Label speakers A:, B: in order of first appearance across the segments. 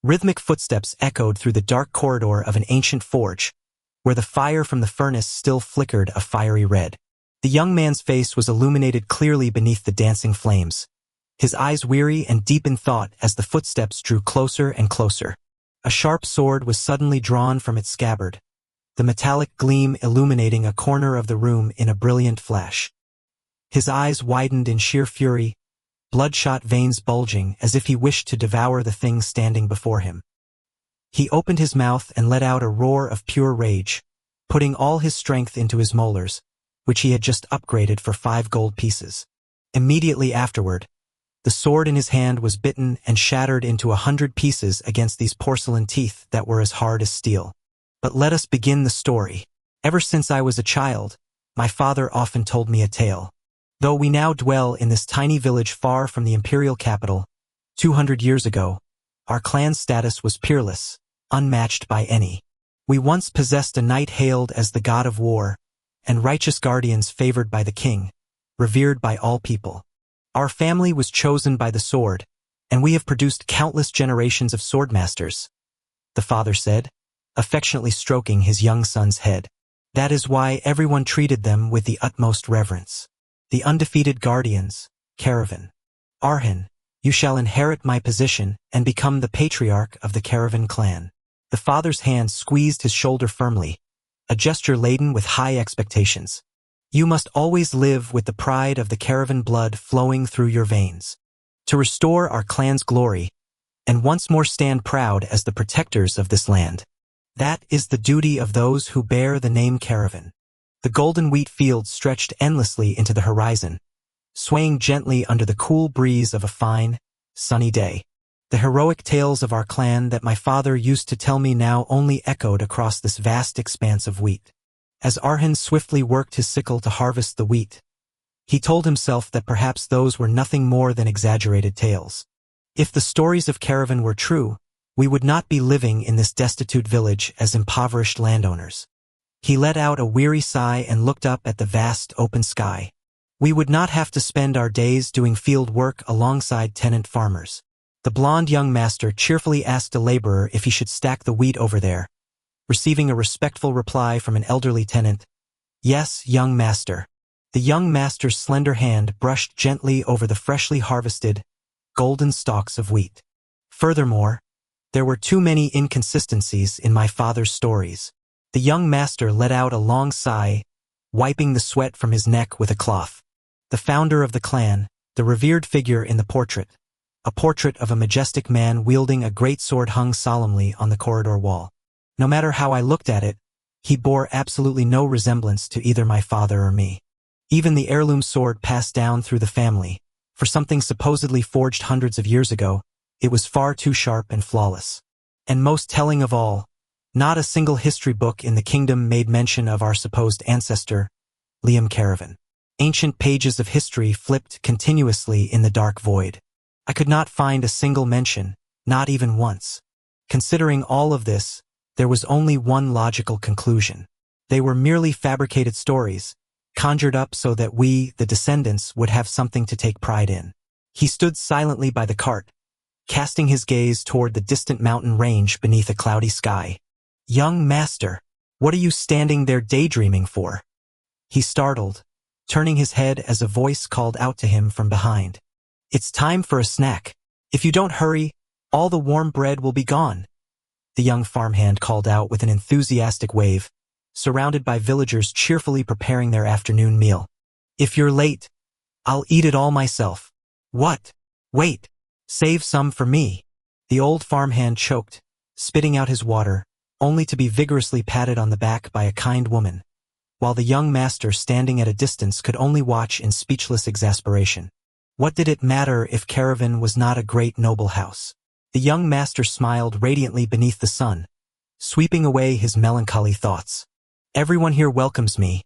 A: Rhythmic footsteps echoed through the dark corridor of an ancient forge, where the fire from the furnace still flickered a fiery red. The young man's face was illuminated clearly beneath the dancing flames, his eyes weary and deep in thought as the footsteps drew closer and closer. A sharp sword was suddenly drawn from its scabbard, the metallic gleam illuminating a corner of the room in a brilliant flash. His eyes widened in sheer fury, bloodshot veins bulging as if he wished to devour the thing standing before him. He opened his mouth and let out a roar of pure rage, putting all his strength into his molars, which he had just upgraded for 5 gold pieces. Immediately afterward, the sword in his hand was bitten and shattered into 100 pieces against these porcelain teeth that were as hard as steel. But let us begin the story. Ever since I was a child, my father often told me a tale. Though we now dwell in this tiny village far from the imperial capital, 200 years ago, our clan's status was peerless, unmatched by any. We once possessed a knight hailed as the god of war, and righteous guardians favored by the king, revered by all people. Our family was chosen by the sword, and we have produced countless generations of swordmasters, the father said, affectionately stroking his young son's head. That is why everyone treated them with the utmost reverence. The undefeated guardians, Caravan. Arhan, you shall inherit my position and become the patriarch of the Caravan clan. The father's hand squeezed his shoulder firmly, a gesture laden with high expectations. You must always live with the pride of the Caravan blood flowing through your veins. To restore our clan's glory, and once more stand proud as the protectors of this land. That is the duty of those who bear the name Caravan. The golden wheat fields stretched endlessly into the horizon, swaying gently under the cool breeze of a fine, sunny day. The heroic tales of our clan that my father used to tell me now only echoed across this vast expanse of wheat. As Arhan swiftly worked his sickle to harvest the wheat, he told himself that perhaps those were nothing more than exaggerated tales. If the stories of Caravan were true, we would not be living in this destitute village as impoverished landowners. He let out a weary sigh and looked up at the vast open sky. We would not have to spend our days doing field work alongside tenant farmers. The blond young master cheerfully asked a laborer if he should stack the wheat over there, receiving a respectful reply from an elderly tenant. Yes, young master. The young master's slender hand brushed gently over the freshly harvested, golden stalks of wheat. Furthermore, there were too many inconsistencies in my father's stories. The young master let out a long sigh, wiping the sweat from his neck with a cloth. The founder of the clan, the revered figure in the portrait, a portrait of a majestic man wielding a great sword hung solemnly on the corridor wall. No matter how I looked at it, he bore absolutely no resemblance to either my father or me. Even the heirloom sword passed down through the family, for something supposedly forged hundreds of years ago, it was far too sharp and flawless. And most telling of all, not a single history book in the kingdom made mention of our supposed ancestor, Liam Caravan. Ancient pages of history flipped continuously in the dark void. I could not find a single mention, not even once. Considering all of this, there was only one logical conclusion. They were merely fabricated stories, conjured up so that we, the descendants, would have something to take pride in. He stood silently by the cart, casting his gaze toward the distant mountain range beneath a cloudy sky. Young master, what are you standing there daydreaming for? He startled, turning his head as a voice called out to him from behind. It's time for a snack. If you don't hurry, all the warm bread will be gone. The young farmhand called out with an enthusiastic wave, surrounded by villagers cheerfully preparing their afternoon meal. If you're late, I'll eat it all myself. What? Wait, save some for me. The old farmhand choked, spitting out his water, only to be vigorously patted on the back by a kind woman, while the young master standing at a distance could only watch in speechless exasperation. What did it matter if Caravan was not a great noble house? The young master smiled radiantly beneath the sun, sweeping away his melancholy thoughts. Everyone here welcomes me,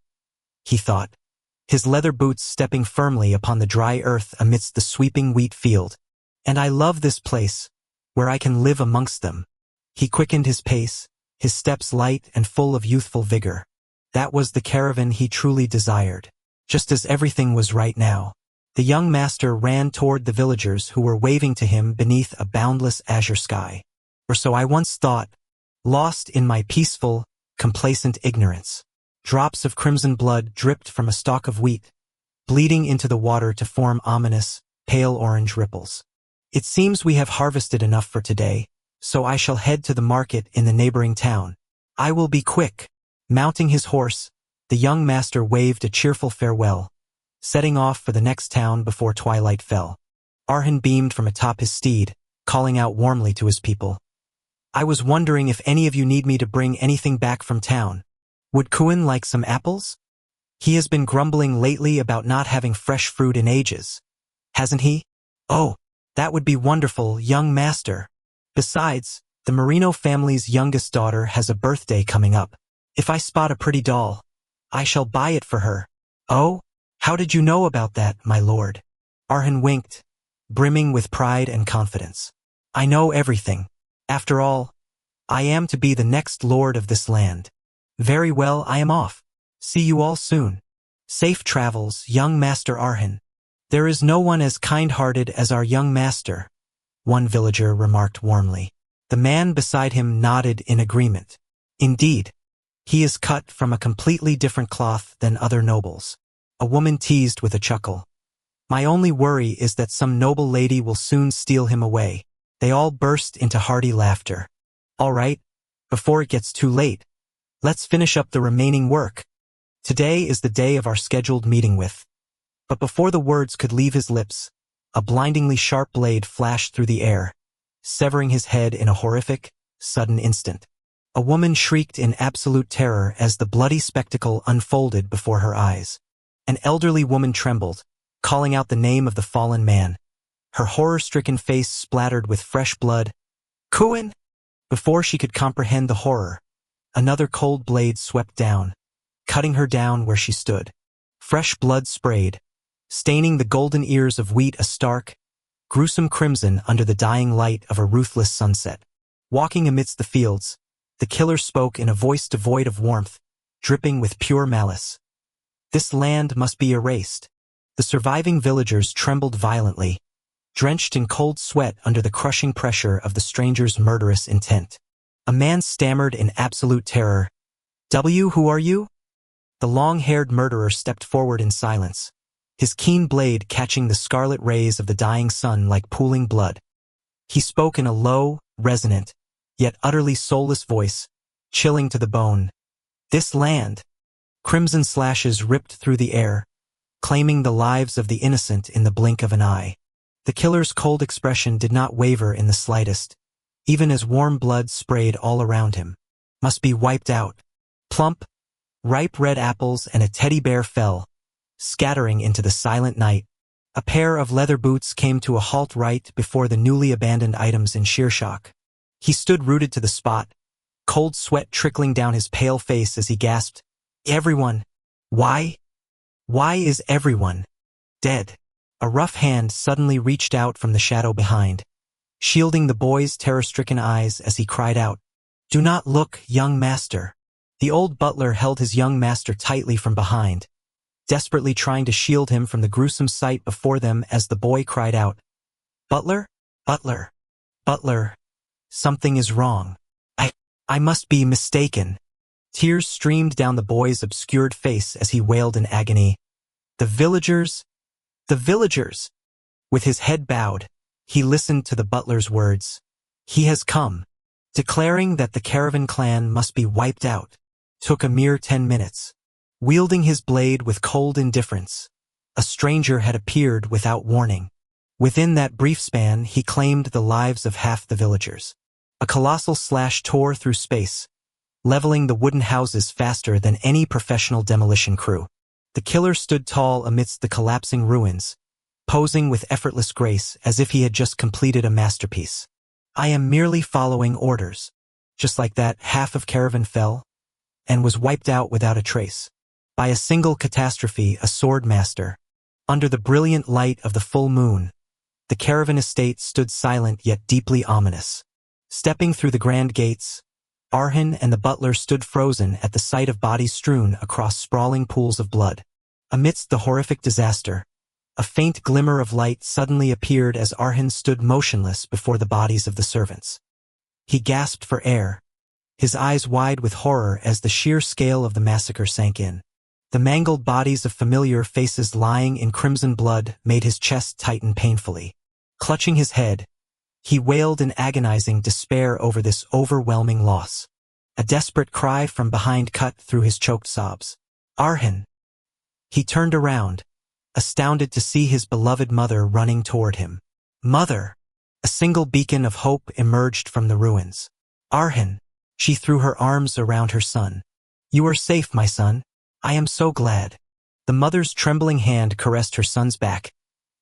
A: he thought, his leather boots stepping firmly upon the dry earth amidst the sweeping wheat field. And I love this place, where I can live amongst them. He quickened his pace, his steps light and full of youthful vigor. That was the Caravan he truly desired, just as everything was right now. The young master ran toward the villagers who were waving to him beneath a boundless azure sky. or so I once thought, lost in my peaceful, complacent ignorance. Drops of crimson blood dripped from a stalk of wheat, bleeding into the water to form ominous, pale orange ripples. It seems we have harvested enough for today, so I shall head to the market in the neighboring town. I will be quick. Mounting his horse, the young master waved a cheerful farewell, setting off for the next town before twilight fell. Arhan beamed from atop his steed, calling out warmly to his people. I was wondering if any of you need me to bring anything back from town. Would Kuin like some apples? He has been grumbling lately about not having fresh fruit in ages. Hasn't he? Oh, that would be wonderful, young master. Besides, the Merino family's youngest daughter has a birthday coming up. If I spot a pretty doll, I shall buy it for her. Oh, how did you know about that, my lord? Arhan winked, brimming with pride and confidence. I know everything. After all, I am to be the next lord of this land. Very well, I am off. See you all soon. Safe travels, young Master Arhan. There is no one as kind-hearted as our young master, one villager remarked warmly. The man beside him nodded in agreement. Indeed, he is cut from a completely different cloth than other nobles. A woman teased with a chuckle. My only worry is that some noble lady will soon steal him away. They all burst into hearty laughter. All right, before it gets too late, let's finish up the remaining work. Today is the day of our scheduled meeting with. But before the words could leave his lips, a blindingly sharp blade flashed through the air, severing his head in a horrific, sudden instant. A woman shrieked in absolute terror as the bloody spectacle unfolded before her eyes. An elderly woman trembled, calling out the name of the fallen man. Her horror-stricken face splattered with fresh blood. Kuin! Before she could comprehend the horror, another cold blade swept down, cutting her down where she stood. Fresh blood sprayed, staining the golden ears of wheat a stark, gruesome crimson under the dying light of a ruthless sunset. Walking amidst the fields, the killer spoke in a voice devoid of warmth, dripping with pure malice. This land must be erased. The surviving villagers trembled violently, drenched in cold sweat under the crushing pressure of the stranger's murderous intent. A man stammered in absolute terror. Who are you? The long-haired murderer stepped forward in silence, his keen blade catching the scarlet rays of the dying sun like pooling blood. He spoke in a low, resonant, yet utterly soulless voice, chilling to the bone. This land. Crimson slashes ripped through the air, claiming the lives of the innocent in the blink of an eye. The killer's cold expression did not waver in the slightest, even as warm blood sprayed all around him. Must be wiped out. Plump, ripe red apples and a teddy bear fell, scattering into the silent night. A pair of leather boots came to a halt right before the newly abandoned items in sheer shock. He stood rooted to the spot, cold sweat trickling down his pale face as he gasped, Everyone! Why? Why is everyone dead? A rough hand suddenly reached out from the shadow behind, shielding the boy's terror-stricken eyes as he cried out, Do not look, young master. The old butler held his young master tightly from behind, desperately trying to shield him from the gruesome sight before them as the boy cried out, Butler? Butler? Butler? Something is wrong. I must be mistaken. Tears streamed down the boy's obscured face as he wailed in agony. The villagers! The villagers! With his head bowed, he listened to the butler's words. He has come, declaring that the caravan clan must be wiped out. Took a mere 10 minutes. Wielding his blade with cold indifference, a stranger had appeared without warning. Within that brief span, he claimed the lives of half the villagers. A colossal slash tore through space, leveling the wooden houses faster than any professional demolition crew. The killer stood tall amidst the collapsing ruins, posing with effortless grace as if he had just completed a masterpiece. I am merely following orders. Just like that, half of caravan fell and was wiped out without a trace. By a single catastrophe, a swordmaster. Under the brilliant light of the full moon, the caravan estate stood silent yet deeply ominous. Stepping through the grand gates, Arhan and the butler stood frozen at the sight of bodies strewn across sprawling pools of blood. Amidst the horrific disaster, a faint glimmer of light suddenly appeared as Arhan stood motionless before the bodies of the servants. He gasped for air, his eyes wide with horror as the sheer scale of the massacre sank in. The mangled bodies of familiar faces lying in crimson blood made his chest tighten painfully. Clutching his head, he wailed in agonizing despair over this overwhelming loss. A desperate cry from behind cut through his choked sobs. Arhin! He turned around, astounded to see his beloved mother running toward him. Mother! A single beacon of hope emerged from the ruins. Arhin! She threw her arms around her son. You are safe, my son. I am so glad. The mother's trembling hand caressed her son's back,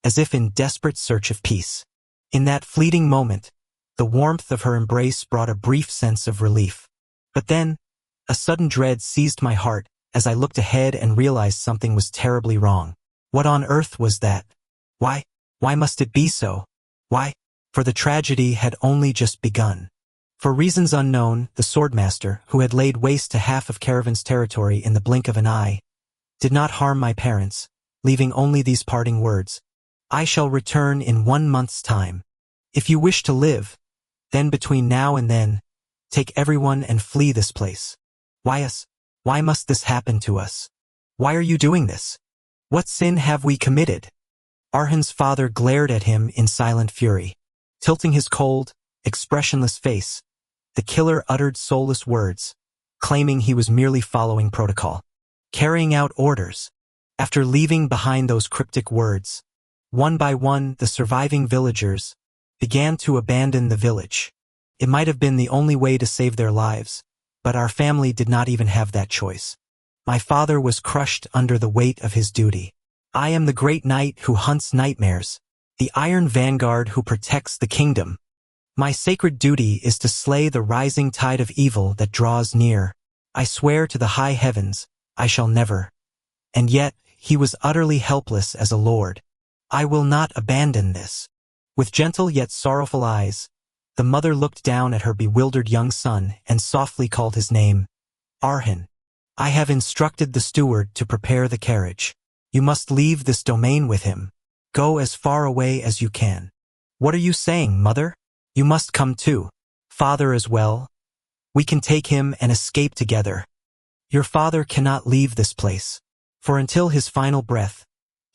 A: as if in desperate search of peace. In that fleeting moment, the warmth of her embrace brought a brief sense of relief. But then, a sudden dread seized my heart as I looked ahead and realized something was terribly wrong. What on earth was that? Why must it be so? Why? For the tragedy had only just begun. For reasons unknown, the Swordmaster, who had laid waste to half of Caravan's territory in the blink of an eye, did not harm my parents, leaving only these parting words. I shall return in 1 month's time. If you wish to live, then between now and then, take everyone and flee this place. Why us? Why must this happen to us? Why are you doing this? What sin have we committed? Arhin's father glared at him in silent fury. Tilting his cold, expressionless face, the killer uttered soulless words, claiming he was merely following protocol, carrying out orders. After leaving behind those cryptic words, one by one the surviving villagers began to abandon the village. It might have been the only way to save their lives, but our family did not even have that choice. My father was crushed under the weight of his duty. I am the great knight who hunts nightmares, the iron vanguard who protects the kingdom. My sacred duty is to slay the rising tide of evil that draws near. I swear to the high heavens, I shall never. And yet, he was utterly helpless as a lord. I will not abandon this. With gentle yet sorrowful eyes, the mother looked down at her bewildered young son and softly called his name. Arhin. I have instructed the steward to prepare the carriage. You must leave this domain with him. Go as far away as you can. What are you saying, mother? You must come too. Father as well. We can take him and escape together. Your father cannot leave this place, for until his final breath,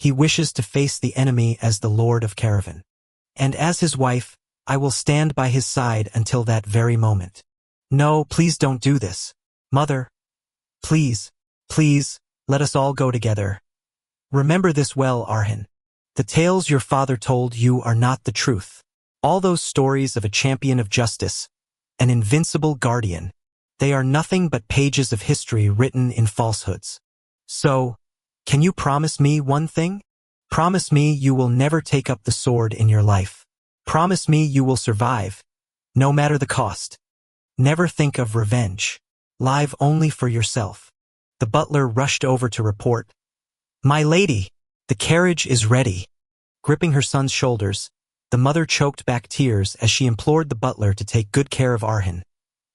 A: he wishes to face the enemy as the Lord of Caravan. And as his wife, I will stand by his side until that very moment. No, please don't do this. Mother. Please, let us all go together. Remember this well, Arhin. The tales your father told you are not the truth. All those stories of a champion of justice, an invincible guardian, they are nothing but pages of history written in falsehoods. So, can you promise me one thing? Promise me you will never take up the sword in your life. Promise me you will survive, no matter the cost. Never think of revenge. Live only for yourself. The butler rushed over to report. My lady, the carriage is ready. Gripping her son's shoulders, the mother choked back tears as she implored the butler to take good care of Arhin,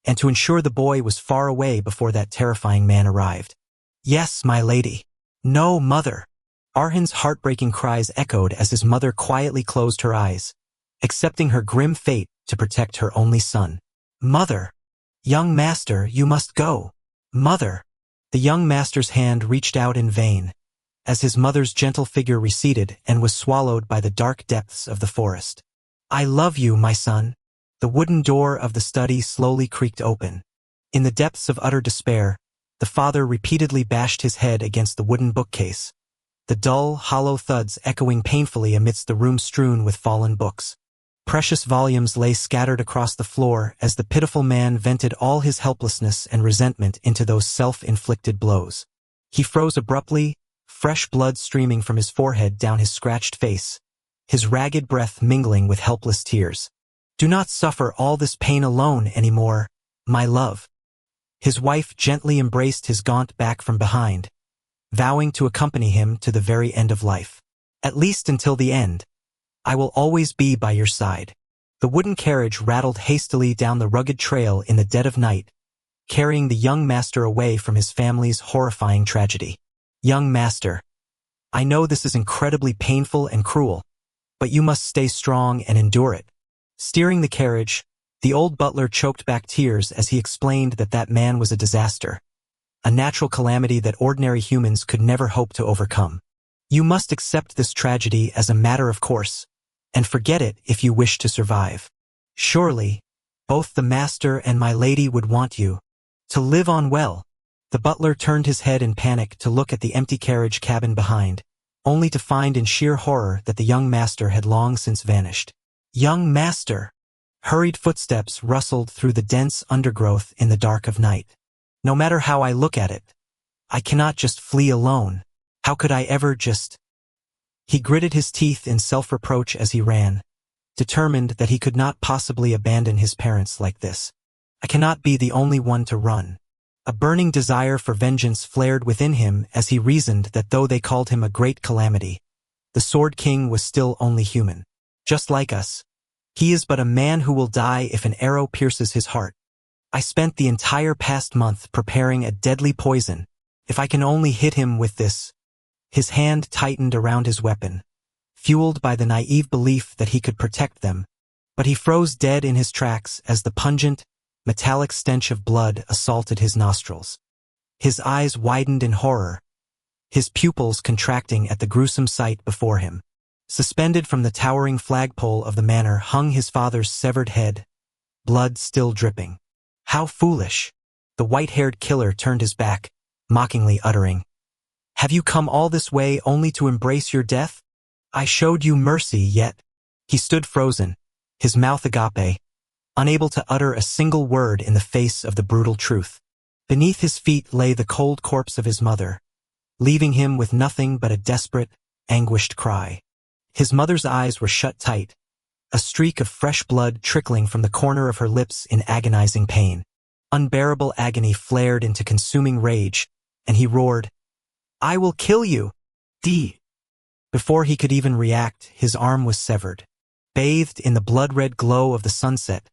A: and to ensure the boy was far away before that terrifying man arrived. Yes, my lady. No, mother. Arhin's heartbreaking cries echoed as his mother quietly closed her eyes, accepting her grim fate to protect her only son. Mother. Young master, you must go. Mother. The young master's hand reached out in vain, as his mother's gentle figure receded and was swallowed by the dark depths of the forest. I love you, my son. The wooden door of the study slowly creaked open. In the depths of utter despair, the father repeatedly bashed his head against the wooden bookcase, the dull, hollow thuds echoing painfully amidst the room strewn with fallen books. Precious volumes lay scattered across the floor as the pitiful man vented all his helplessness and resentment into those self-inflicted blows. He froze abruptly, fresh blood streaming from his forehead down his scratched face, his ragged breath mingling with helpless tears. Do not suffer all this pain alone anymore, my love. His wife gently embraced his gaunt back from behind, vowing to accompany him to the very end of life. At least until the end. I will always be by your side. The wooden carriage rattled hastily down the rugged trail in the dead of night, carrying the young master away from his family's horrifying tragedy. Young master, I know this is incredibly painful and cruel, but you must stay strong and endure it. Steering the carriage, The old butler choked back tears as he explained that that man was a disaster, a natural calamity that ordinary humans could never hope to overcome. You must accept this tragedy as a matter of course, and forget it if you wish to survive. Surely, both the master and my lady would want you to live on well. The butler turned his head in panic to look at the empty carriage cabin behind, only to find in sheer horror that the young master had long since vanished. Young master! Hurried footsteps rustled through the dense undergrowth in the dark of night. No matter how I look at it, I cannot just flee alone. How could I ever just... He gritted his teeth in self-reproach as he ran, determined that he could not possibly abandon his parents like this. I cannot be the only one to run. A burning desire for vengeance flared within him as he reasoned that though they called him a great calamity, the Sword King was still only human. Just like us. He is but a man who will die if an arrow pierces his heart. I spent the entire past month preparing a deadly poison. If I can only hit him with this. His hand tightened around his weapon, fueled by the naive belief that he could protect them, but he froze dead in his tracks as the pungent, metallic stench of blood assaulted his nostrils. His eyes widened in horror, his pupils contracting at the gruesome sight before him. Suspended from the towering flagpole of the manor hung his father's severed head, blood still dripping. How foolish! The white-haired killer turned his back, mockingly uttering, "Have you come all this way only to embrace your death? I showed you mercy, yet..." He stood frozen, his mouth agape, unable to utter a single word in the face of the brutal truth. Beneath his feet lay the cold corpse of his mother, leaving him with nothing but a desperate, anguished cry. His mother's eyes were shut tight, a streak of fresh blood trickling from the corner of her lips in agonizing pain. Unbearable agony flared into consuming rage, and he roared, "I will kill you! D." Before he could even react, his arm was severed. Bathed in the blood-red glow of the sunset,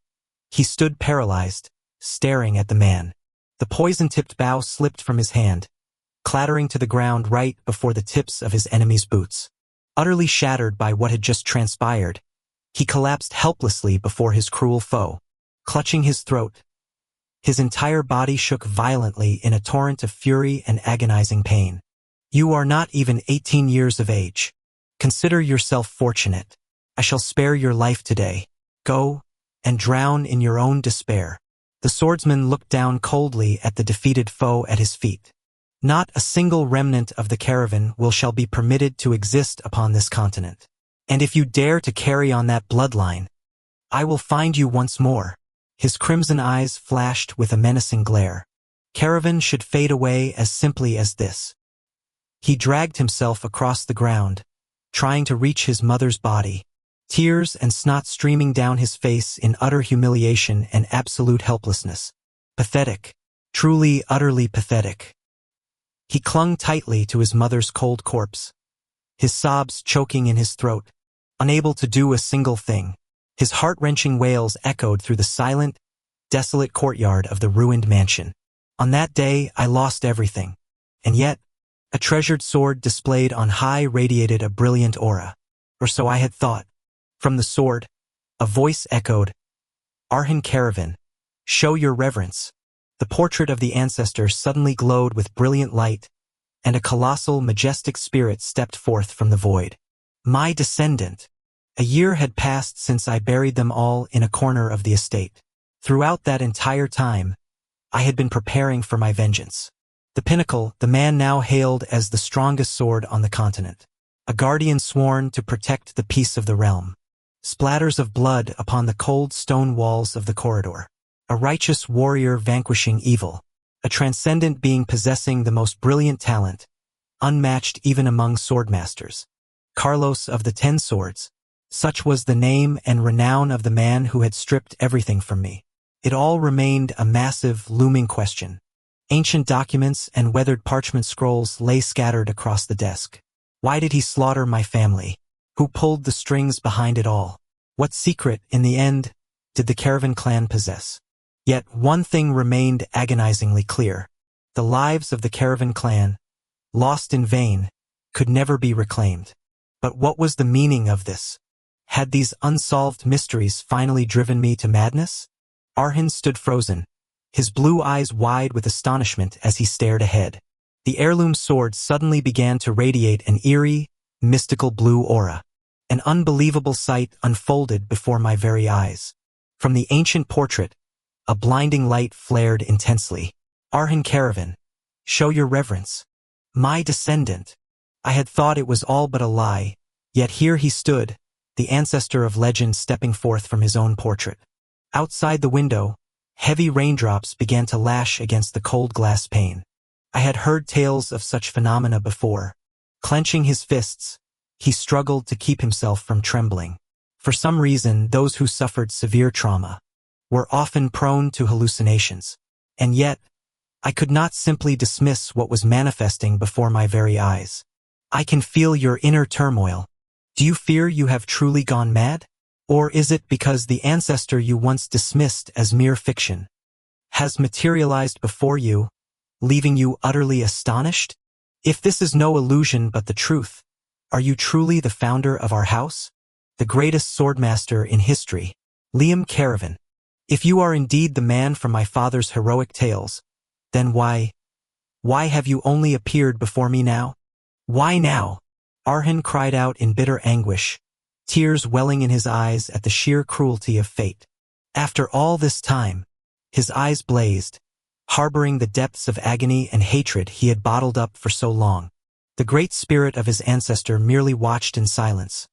A: he stood paralyzed, staring at the man. The poison-tipped bough slipped from his hand, clattering to the ground right before the tips of his enemy's boots. Utterly shattered by what had just transpired, he collapsed helplessly before his cruel foe. Clutching his throat, his entire body shook violently in a torrent of fury and agonizing pain. "You are not even 18 years of age. Consider yourself fortunate. I shall spare your life today. Go and drown in your own despair." The swordsman looked down coldly at the defeated foe at his feet. "Not a single remnant of the caravan shall be permitted to exist upon this continent. And if you dare to carry on that bloodline, I will find you once more." His crimson eyes flashed with a menacing glare. Caravan should fade away as simply as this. He dragged himself across the ground, trying to reach his mother's body, tears and snot streaming down his face in utter humiliation and absolute helplessness. Pathetic. Truly, utterly pathetic. He clung tightly to his mother's cold corpse, his sobs choking in his throat, unable to do a single thing. His heart-wrenching wails echoed through the silent, desolate courtyard of the ruined mansion. On that day, I lost everything. And yet, a treasured sword displayed on high radiated a brilliant aura. Or so I had thought. From the sword, a voice echoed, "Arhan Caravan, show your reverence." The portrait of the ancestor suddenly glowed with brilliant light, and a colossal, majestic spirit stepped forth from the void. My descendant. A year had passed since I buried them all in a corner of the estate. Throughout that entire time, I had been preparing for my vengeance. The pinnacle, the man now hailed as the strongest sword on the continent. A guardian sworn to protect the peace of the realm. Splatters of blood upon the cold stone walls of the corridor. A righteous warrior vanquishing evil. A transcendent being possessing the most brilliant talent, unmatched even among swordmasters. Carlos of the 10 Swords. Such was the name and renown of the man who had stripped everything from me. It all remained a massive, looming question. Ancient documents and weathered parchment scrolls lay scattered across the desk. Why did he slaughter my family? Who pulled the strings behind it all? What secret, in the end, did the Caravan clan possess? Yet one thing remained agonizingly clear. The lives of the Caravan clan, lost in vain, could never be reclaimed. But what was the meaning of this? Had these unsolved mysteries finally driven me to madness? Arhin stood frozen, his blue eyes wide with astonishment as he stared ahead. The heirloom sword suddenly began to radiate an eerie, mystical blue aura. An unbelievable sight unfolded before my very eyes. From the ancient portrait, a blinding light flared intensely. Arhin Caravan, show your reverence. My descendant. I had thought it was all but a lie, yet here he stood, the ancestor of legend stepping forth from his own portrait. Outside the window, heavy raindrops began to lash against the cold glass pane. I had heard tales of such phenomena before. Clenching his fists, he struggled to keep himself from trembling. For some reason, those who suffered severe trauma were often prone to hallucinations. And yet, I could not simply dismiss what was manifesting before my very eyes. I can feel your inner turmoil. Do you fear you have truly gone mad? Or is it because the ancestor you once dismissed as mere fiction has materialized before you, leaving you utterly astonished? If this is no illusion but the truth, are you truly the founder of our house? The greatest swordmaster in history, Liam Caravan. If you are indeed the man from my father's heroic tales, then why have you only appeared before me now? Why now? Arhin cried out in bitter anguish, tears welling in his eyes at the sheer cruelty of fate. After all this time, his eyes blazed, harboring the depths of agony and hatred he had bottled up for so long. The great spirit of his ancestor merely watched in silence,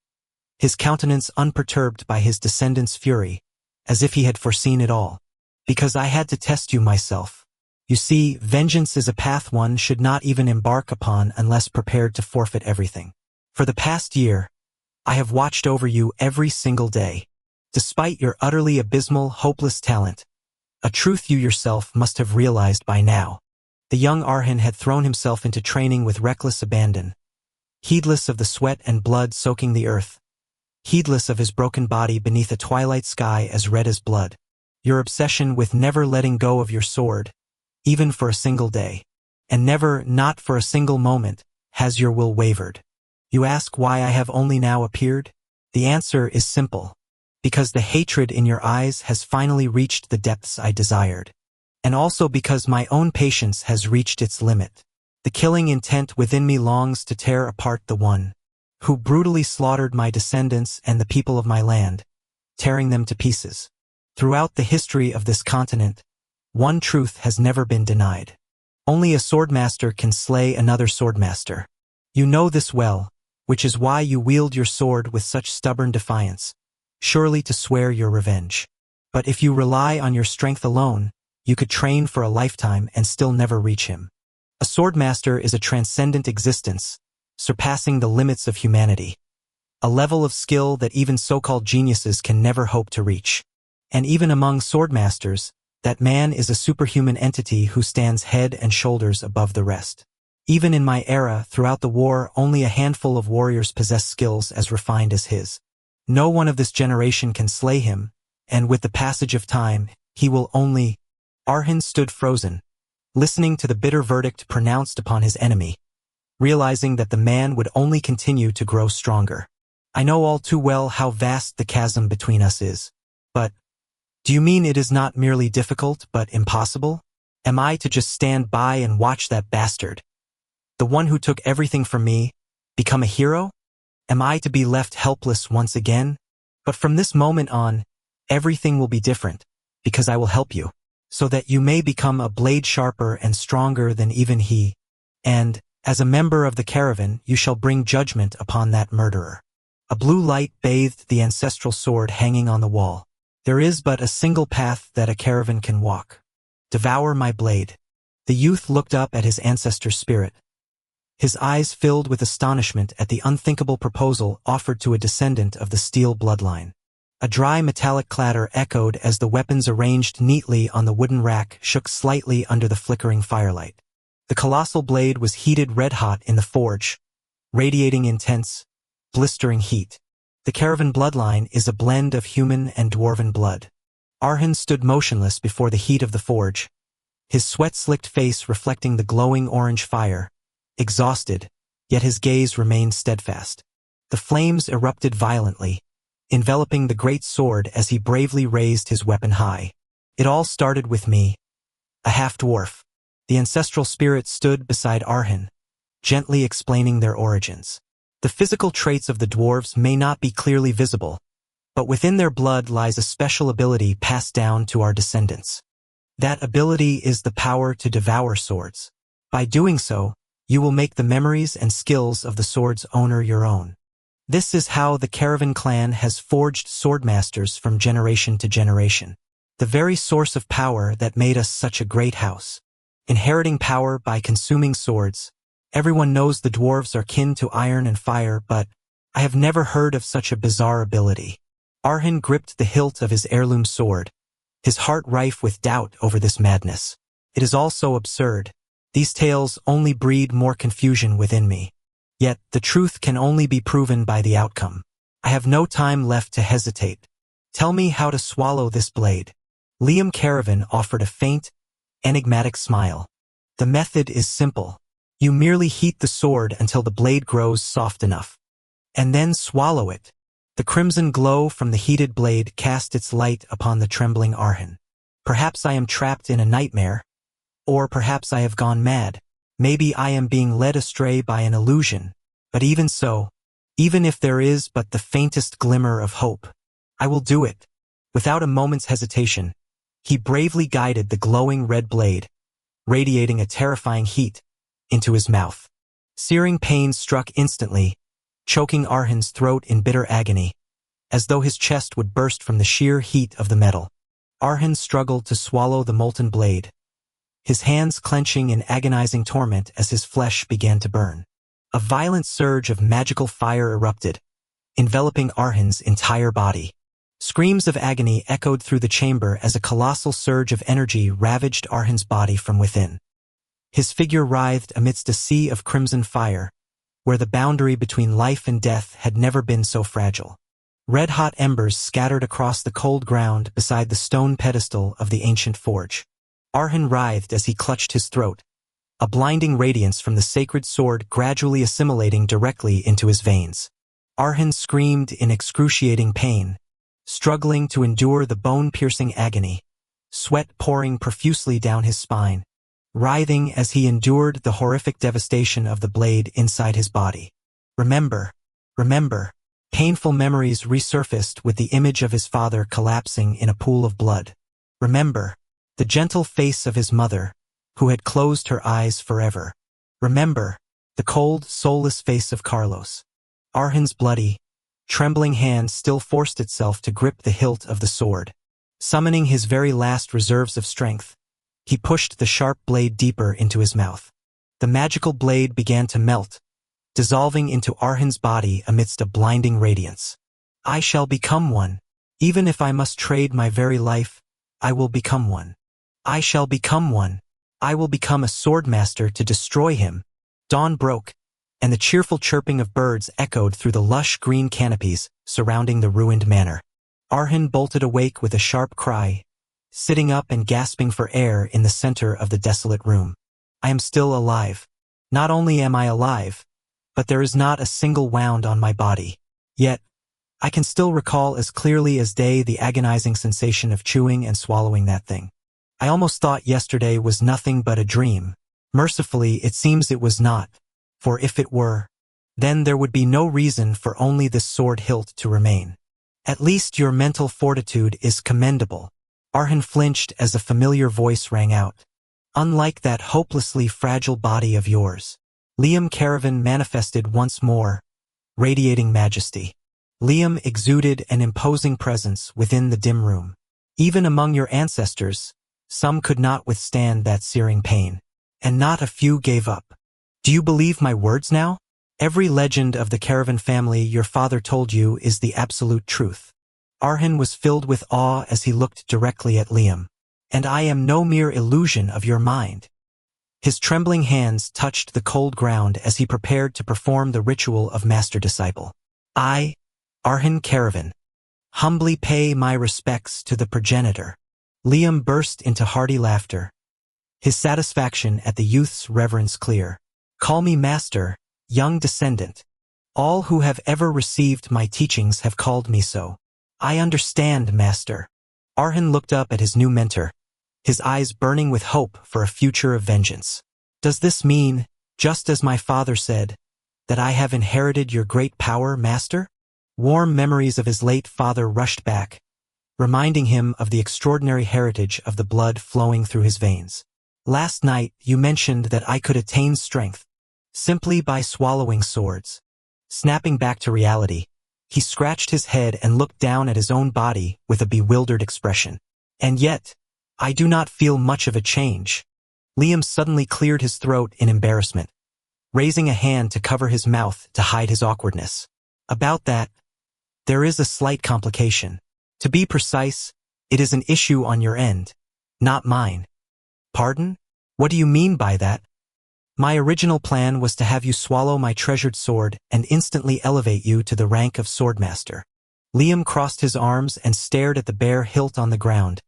A: his countenance unperturbed by his descendants' fury, as if he had foreseen it all. Because I had to test you myself. You see, vengeance is a path one should not even embark upon unless prepared to forfeit everything. For the past year, I have watched over you every single day. Despite your utterly abysmal, hopeless talent, a truth you yourself must have realized by now. The young Arhin had thrown himself into training with reckless abandon, heedless of the sweat and blood soaking the earth, heedless of his broken body beneath a twilight sky as red as blood. Your obsession with never letting go of your sword, even for a single day, and never, not for a single moment, has your will wavered. You ask why I have only now appeared? The answer is simple. Because the hatred in your eyes has finally reached the depths I desired. And also because my own patience has reached its limit. The killing intent within me longs to tear apart the one who brutally slaughtered my descendants and the people of my land, tearing them to pieces. Throughout the history of this continent, one truth has never been denied. Only a swordmaster can slay another swordmaster. You know this well, which is why you wield your sword with such stubborn defiance, surely to swear your revenge. But if you rely on your strength alone, you could train for a lifetime and still never reach him. A swordmaster is a transcendent existence, surpassing the limits of humanity. A level of skill that even so-called geniuses can never hope to reach. And even among swordmasters, that man is a superhuman entity who stands head and shoulders above the rest. Even in my era, throughout the war, only a handful of warriors possess skills as refined as his. No one of this generation can slay him, and with the passage of time, he will only... Arhin stood frozen, listening to the bitter verdict pronounced upon his enemy, realizing that the man would only continue to grow stronger. I know all too well how vast the chasm between us is. But, do you mean it is not merely difficult, but impossible? Am I to just stand by and watch that bastard, the one who took everything from me, become a hero? Am I to be left helpless once again? But from this moment on, everything will be different, because I will help you, so that you may become a blade sharper and stronger than even he. And, as a member of the caravan, you shall bring judgment upon that murderer. A blue light bathed the ancestral sword hanging on the wall. There is but a single path that a caravan can walk. Devour my blade. The youth looked up at his ancestor's spirit, his eyes filled with astonishment at the unthinkable proposal offered to a descendant of the steel bloodline. A dry metallic clatter echoed as the weapons arranged neatly on the wooden rack shook slightly under the flickering firelight. The colossal blade was heated red-hot in the forge, radiating intense, blistering heat. The caravan bloodline is a blend of human and dwarven blood. Arhin stood motionless before the heat of the forge, his sweat-slicked face reflecting the glowing orange fire, exhausted, yet his gaze remained steadfast. The flames erupted violently, enveloping the great sword as he bravely raised his weapon high. It all started with me, a half-dwarf. The ancestral spirit stood beside Arhin, gently explaining their origins. The physical traits of the dwarves may not be clearly visible, but within their blood lies a special ability passed down to our descendants. That ability is the power to devour swords. By doing so, you will make the memories and skills of the sword's owner your own. This is how the Caravan clan has forged swordmasters from generation to generation. The very source of power that made us such a great house. Inheriting power by consuming swords. Everyone knows the dwarves are kin to iron and fire, but I have never heard of such a bizarre ability. Arhin gripped the hilt of his heirloom sword, his heart rife with doubt over this madness. It is all so absurd. These tales only breed more confusion within me. Yet, the truth can only be proven by the outcome. I have no time left to hesitate. Tell me how to swallow this blade. Liam Caravan offered a faint, enigmatic smile. The method is simple. You merely heat the sword until the blade grows soft enough. And then swallow it. The crimson glow from the heated blade cast its light upon the trembling Arhin. Perhaps I am trapped in a nightmare. Or perhaps I have gone mad. Maybe I am being led astray by an illusion. But even so, even if there is but the faintest glimmer of hope, I will do it. Without a moment's hesitation, he bravely guided the glowing red blade, radiating a terrifying heat, into his mouth. Searing pain struck instantly, choking Arhin's throat in bitter agony, as though his chest would burst from the sheer heat of the metal. Arhin struggled to swallow the molten blade, his hands clenching in agonizing torment as his flesh began to burn. A violent surge of magical fire erupted, enveloping Arhin's entire body. Screams of agony echoed through the chamber as a colossal surge of energy ravaged Arhin's body from within. His figure writhed amidst a sea of crimson fire, where the boundary between life and death had never been so fragile. Red-hot embers scattered across the cold ground beside the stone pedestal of the ancient forge. Arhin writhed as he clutched his throat, a blinding radiance from the sacred sword gradually assimilating directly into his veins. Arhin screamed in excruciating pain, struggling to endure the bone-piercing agony, sweat pouring profusely down his spine, writhing as he endured the horrific devastation of the blade inside his body. Remember. Painful memories resurfaced with the image of his father collapsing in a pool of blood. Remember. The gentle face of his mother, who had closed her eyes forever. Remember. The cold, soulless face of Carlos. Arhin's bloody, trembling hand still forced itself to grip the hilt of the sword. Summoning his very last reserves of strength, he pushed the sharp blade deeper into his mouth. The magical blade began to melt, dissolving into Arhin's body amidst a blinding radiance. I shall become one. Even if I must trade my very life, I will become one. I shall become one. I will become a swordmaster to destroy him. Dawn broke, and the cheerful chirping of birds echoed through the lush green canopies surrounding the ruined manor. Arhin bolted awake with a sharp cry, sitting up and gasping for air in the center of the desolate room. I am still alive. Not only am I alive, but there is not a single wound on my body. Yet, I can still recall as clearly as day the agonizing sensation of chewing and swallowing that thing. I almost thought yesterday was nothing but a dream. Mercifully, it seems it was not. For if it were, then there would be no reason for only this sword hilt to remain. At least your mental fortitude is commendable. Arhin flinched as a familiar voice rang out. Unlike that hopelessly fragile body of yours. Liam Caravan manifested once more, radiating majesty. Liam exuded an imposing presence within the dim room. Even among your ancestors, some could not withstand that searing pain, and not a few gave up. Do you believe my words now? Every legend of the Caravan family your father told you is the absolute truth. Arhin was filled with awe as he looked directly at Liam. And I am no mere illusion of your mind. His trembling hands touched the cold ground as he prepared to perform the ritual of master-disciple. I, Arhin Caravan, humbly pay my respects to the progenitor. Liam burst into hearty laughter, his satisfaction at the youth's reverence clear. Call me master, young descendant. All who have ever received my teachings have called me so. I understand, master. Arhan looked up at his new mentor, his eyes burning with hope for a future of vengeance. Does this mean, just as my father said, that I have inherited your great power, master? Warm memories of his late father rushed back, reminding him of the extraordinary heritage of the blood flowing through his veins. Last night, you mentioned that I could attain strength simply by swallowing swords. Snapping back to reality, he scratched his head and looked down at his own body with a bewildered expression. And yet, I do not feel much of a change. Liam suddenly cleared his throat in embarrassment, raising a hand to cover his mouth to hide his awkwardness. About that, there is a slight complication. To be precise, it is an issue on your end, not mine. Pardon? What do you mean by that? My original plan was to have you swallow my treasured sword and instantly elevate you to the rank of Swordmaster. Liam crossed his arms and stared at the bare hilt on the ground,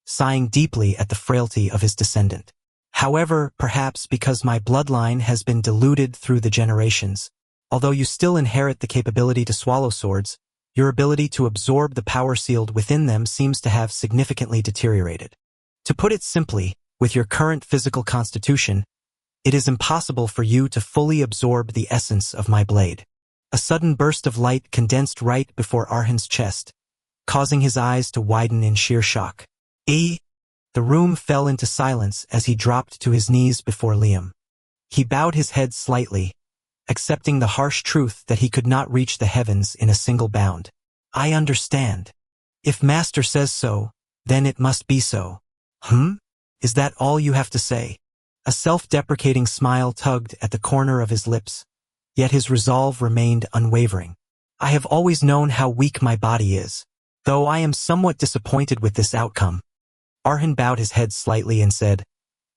A: sighing deeply at the frailty of his descendant. However, perhaps because my bloodline has been diluted through the generations, although you still inherit the capability to swallow swords, your ability to absorb the power sealed within them seems to have significantly deteriorated. To put it simply, with your current physical constitution, it is impossible for you to fully absorb the essence of my blade. A sudden burst of light condensed right before Arhan's chest, causing his eyes to widen in sheer shock. The room fell into silence as he dropped to his knees before Liam. He bowed his head slightly, accepting the harsh truth that he could not reach the heavens in a single bound. I understand. If Master says so, then it must be so. Is that all you have to say? A self-deprecating smile tugged at the corner of his lips, yet his resolve remained unwavering. I have always known how weak my body is, though I am somewhat disappointed with this outcome. Arhan bowed his head slightly and said,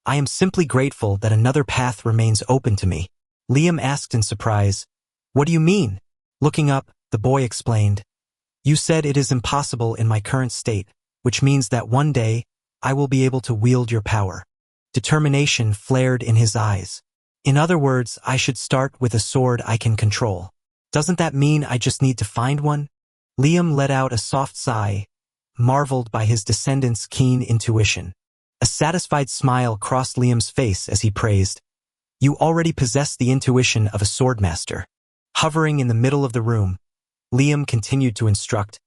A: I am simply grateful that another path remains open to me. Liam asked in surprise, What do you mean? Looking up, the boy explained, You said it is impossible in my current state, which means that one day, I will be able to wield your power. Determination flared in his eyes. In other words, I should start with a sword I can control. Doesn't that mean I just need to find one? Liam let out a soft sigh, marveled by his descendant's keen intuition. A satisfied smile crossed Liam's face as he praised, You already possess the intuition of a swordmaster. Hovering in the middle of the room, Liam continued to instruct,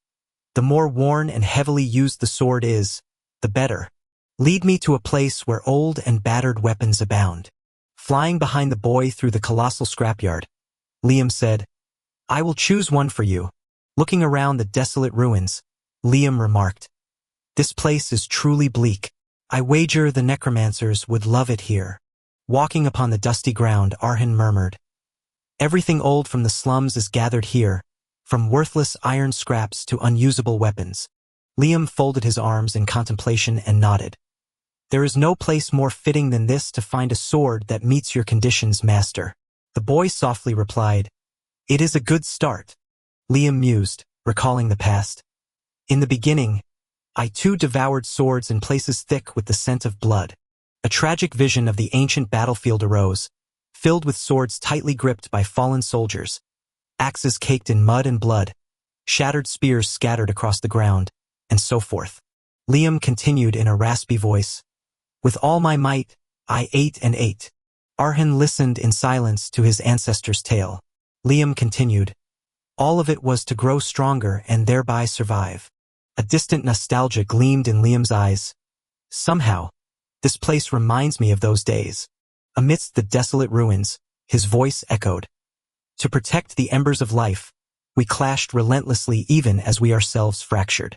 A: The more worn and heavily used the sword is, the better. Lead me to a place where old and battered weapons abound. Flying behind the boy through the colossal scrapyard, Liam said, I will choose one for you. Looking around the desolate ruins, Liam remarked, This place is truly bleak. I wager the necromancers would love it here. Walking upon the dusty ground, Arhan murmured, Everything old from the slums is gathered here, from worthless iron scraps to unusable weapons. Liam folded his arms in contemplation and nodded. There is no place more fitting than this to find a sword that meets your conditions, master. The boy softly replied, It is a good start. Liam mused, recalling the past. In the beginning, I too devoured swords in places thick with the scent of blood. A tragic vision of the ancient battlefield arose, filled with swords tightly gripped by fallen soldiers, axes caked in mud and blood, shattered spears scattered across the ground, and so forth. Liam continued in a raspy voice, With all my might, I ate and ate. Arhan listened in silence to his ancestor's tale. Liam continued, All of it was to grow stronger and thereby survive. A distant nostalgia gleamed in Liam's eyes. Somehow, this place reminds me of those days. Amidst the desolate ruins, his voice echoed. To protect the embers of life, we clashed relentlessly even as we ourselves fractured.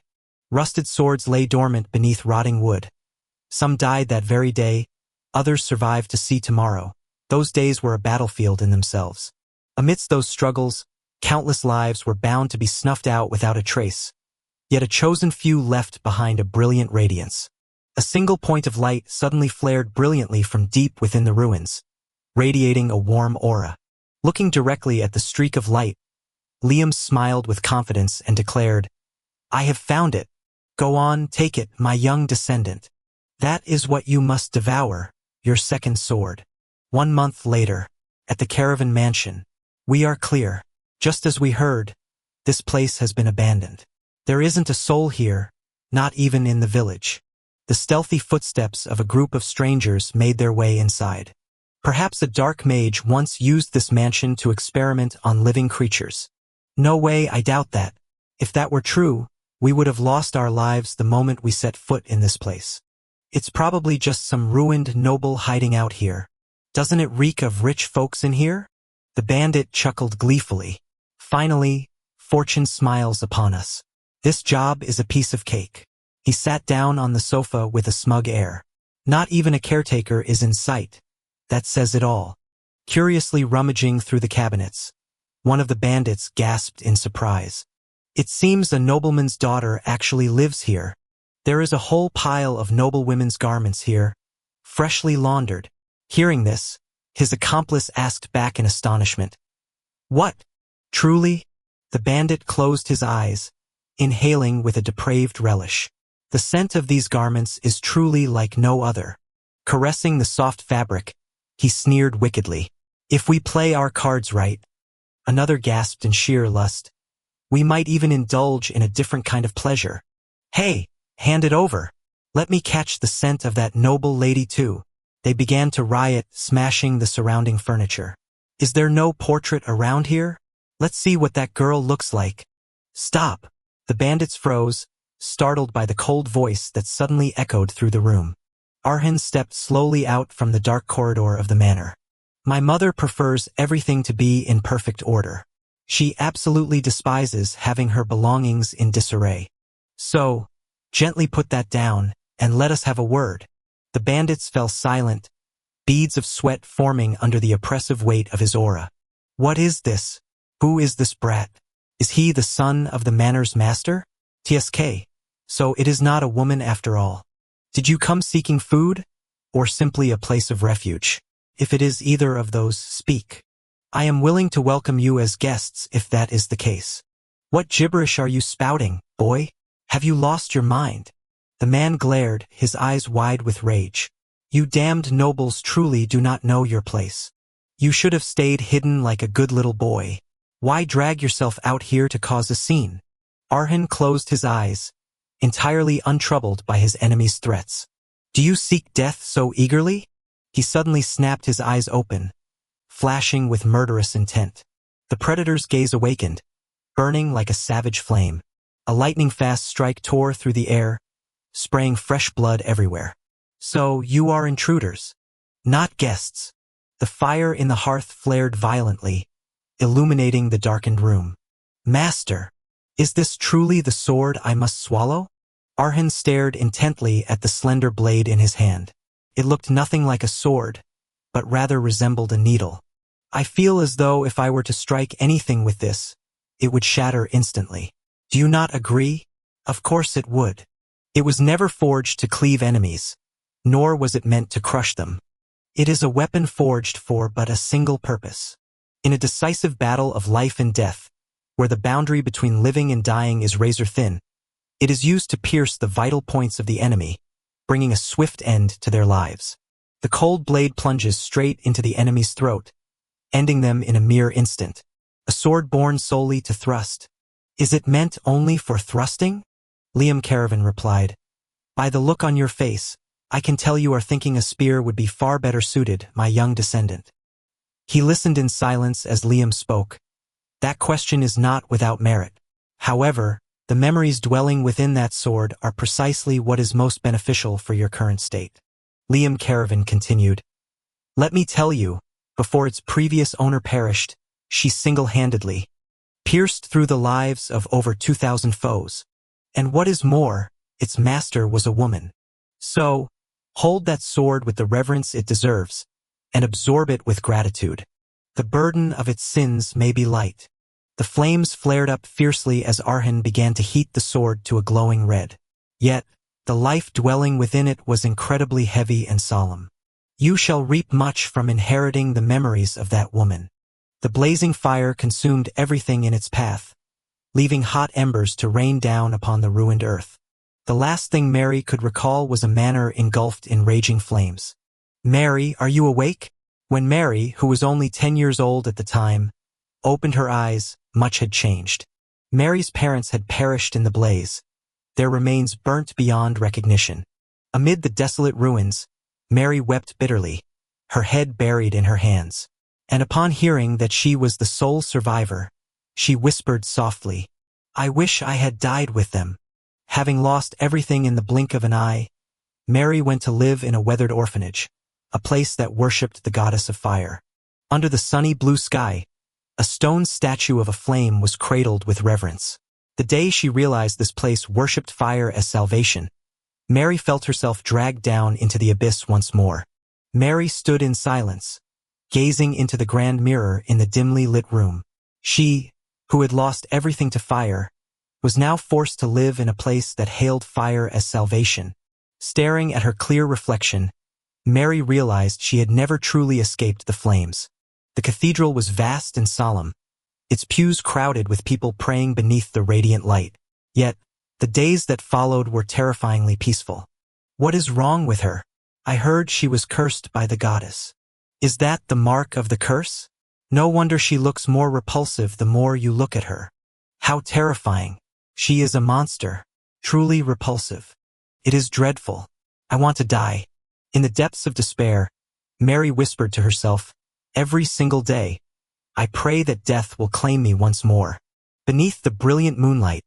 A: Rusted swords lay dormant beneath rotting wood. Some died that very day, others survived to see tomorrow. Those days were a battlefield in themselves. Amidst those struggles, countless lives were bound to be snuffed out without a trace. Yet a chosen few left behind a brilliant radiance. A single point of light suddenly flared brilliantly from deep within the ruins, radiating a warm aura. Looking directly at the streak of light, Liam smiled with confidence and declared, I have found it. Go on, take it, my young descendant. That is what you must devour, your second sword. 1 month later, at the caravan mansion, we are clear. Just as we heard, this place has been abandoned. There isn't a soul here, not even in the village. The stealthy footsteps of a group of strangers made their way inside. Perhaps a dark mage once used this mansion to experiment on living creatures. No way, I doubt that. If that were true, we would have lost our lives the moment we set foot in this place. It's probably just some ruined noble hiding out here. Doesn't it reek of rich folks in here? The bandit chuckled gleefully. Finally, fortune smiles upon us. This job is a piece of cake. He sat down on the sofa with a smug air. Not even a caretaker is in sight. That says it all. Curiously rummaging through the cabinets, one of the bandits gasped in surprise. It seems a nobleman's daughter actually lives here. There is a whole pile of noblewomen's garments here, freshly laundered. Hearing this, his accomplice asked back in astonishment. What? Truly? The bandit closed his eyes, inhaling with a depraved relish. The scent of these garments is truly like no other. Caressing the soft fabric, he sneered wickedly. If we play our cards right, another gasped in sheer lust, we might even indulge in a different kind of pleasure. Hey, hand it over. Let me catch the scent of that noble lady too. They began to riot, smashing the surrounding furniture. Is there no portrait around here? Let's see what that girl looks like. Stop. The bandits froze, startled by the cold voice that suddenly echoed through the room. Arhan stepped slowly out from the dark corridor of the manor. My mother prefers everything to be in perfect order. She absolutely despises having her belongings in disarray. So, gently put that down, and let us have a word. The bandits fell silent, beads of sweat forming under the oppressive weight of his aura. What is this? Who is this brat? Is he the son of the manor's master? TSK. So it is not a woman after all. Did you come seeking food, or simply a place of refuge? If it is either of those, speak. I am willing to welcome you as guests if that is the case. What gibberish are you spouting, boy? Have you lost your mind? The man glared, his eyes wide with rage. You damned nobles truly do not know your place. You should have stayed hidden like a good little boy. Why drag yourself out here to cause a scene? Arhan closed his eyes, entirely untroubled by his enemy's threats. Do you seek death so eagerly? He suddenly snapped his eyes open, flashing with murderous intent. The predator's gaze awakened, burning like a savage flame. A lightning-fast strike tore through the air, spraying fresh blood everywhere. So, you are intruders, not guests. The fire in the hearth flared violently, illuminating the darkened room. Master, is this truly the sword I must swallow? Arhan stared intently at the slender blade in his hand. It looked nothing like a sword, but rather resembled a needle. I feel as though if I were to strike anything with this, it would shatter instantly. Do you not agree? Of course it would. It was never forged to cleave enemies, nor was it meant to crush them. It is a weapon forged for but a single purpose. In a decisive battle of life and death, where the boundary between living and dying is razor thin, it is used to pierce the vital points of the enemy, bringing a swift end to their lives. The cold blade plunges straight into the enemy's throat, ending them in a mere instant. A sword born solely to thrust. Is it meant only for thrusting? Liam Caravan replied. By the look on your face, I can tell you are thinking a spear would be far better suited, my young descendant. He listened in silence as Liam spoke. That question is not without merit. However, the memories dwelling within that sword are precisely what is most beneficial for your current state. Liam Caravan continued. Let me tell you, before its previous owner perished, she single-handedly pierced through the lives of over 2,000 foes. And what is more, its master was a woman. So, hold that sword with the reverence it deserves, and absorb it with gratitude. The burden of its sins may be light. The flames flared up fiercely as Arhan began to heat the sword to a glowing red. Yet, the life dwelling within it was incredibly heavy and solemn. You shall reap much from inheriting the memories of that woman. The blazing fire consumed everything in its path, leaving hot embers to rain down upon the ruined earth. The last thing Mary could recall was a manor engulfed in raging flames. Mary, are you awake? When Mary, who was only 10 years old at the time, opened her eyes, much had changed. Mary's parents had perished in the blaze, their remains burnt beyond recognition. Amid the desolate ruins, Mary wept bitterly, her head buried in her hands. And upon hearing that she was the sole survivor, she whispered softly, "I wish I had died with them." Having lost everything in the blink of an eye, Mary went to live in a weathered orphanage, a place that worshipped the goddess of fire. Under the sunny blue sky, a stone statue of a flame was cradled with reverence. The day she realized this place worshipped fire as salvation, Mary felt herself dragged down into the abyss once more. Mary stood in silence, gazing into the grand mirror in the dimly lit room. She, who had lost everything to fire, was now forced to live in a place that hailed fire as salvation. Staring at her clear reflection, Mary realized she had never truly escaped the flames. The cathedral was vast and solemn, its pews crowded with people praying beneath the radiant light. Yet, the days that followed were terrifyingly peaceful. What is wrong with her? I heard she was cursed by the goddess. Is that the mark of the curse? No wonder she looks more repulsive the more you look at her. How terrifying. She is a monster, truly repulsive. It is dreadful. I want to die. In the depths of despair, Mary whispered to herself, "Every single day, I pray that death will claim me once more." Beneath the brilliant moonlight,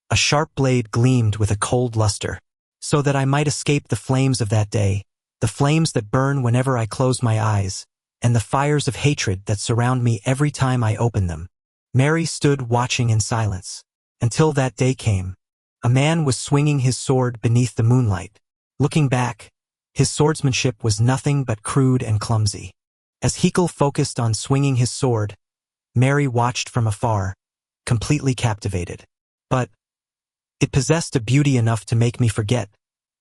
A: a sharp blade gleamed with a cold luster. So that I might escape the flames of that day, the flames that burn whenever I close my eyes, and the fires of hatred that surround me every time I open them. Mary stood watching in silence. Until that day came. A man was swinging his sword beneath the moonlight. Looking back, his swordsmanship was nothing but crude and clumsy. As Hekal focused on swinging his sword, Mary watched from afar, completely captivated. But it possessed a beauty enough to make me forget,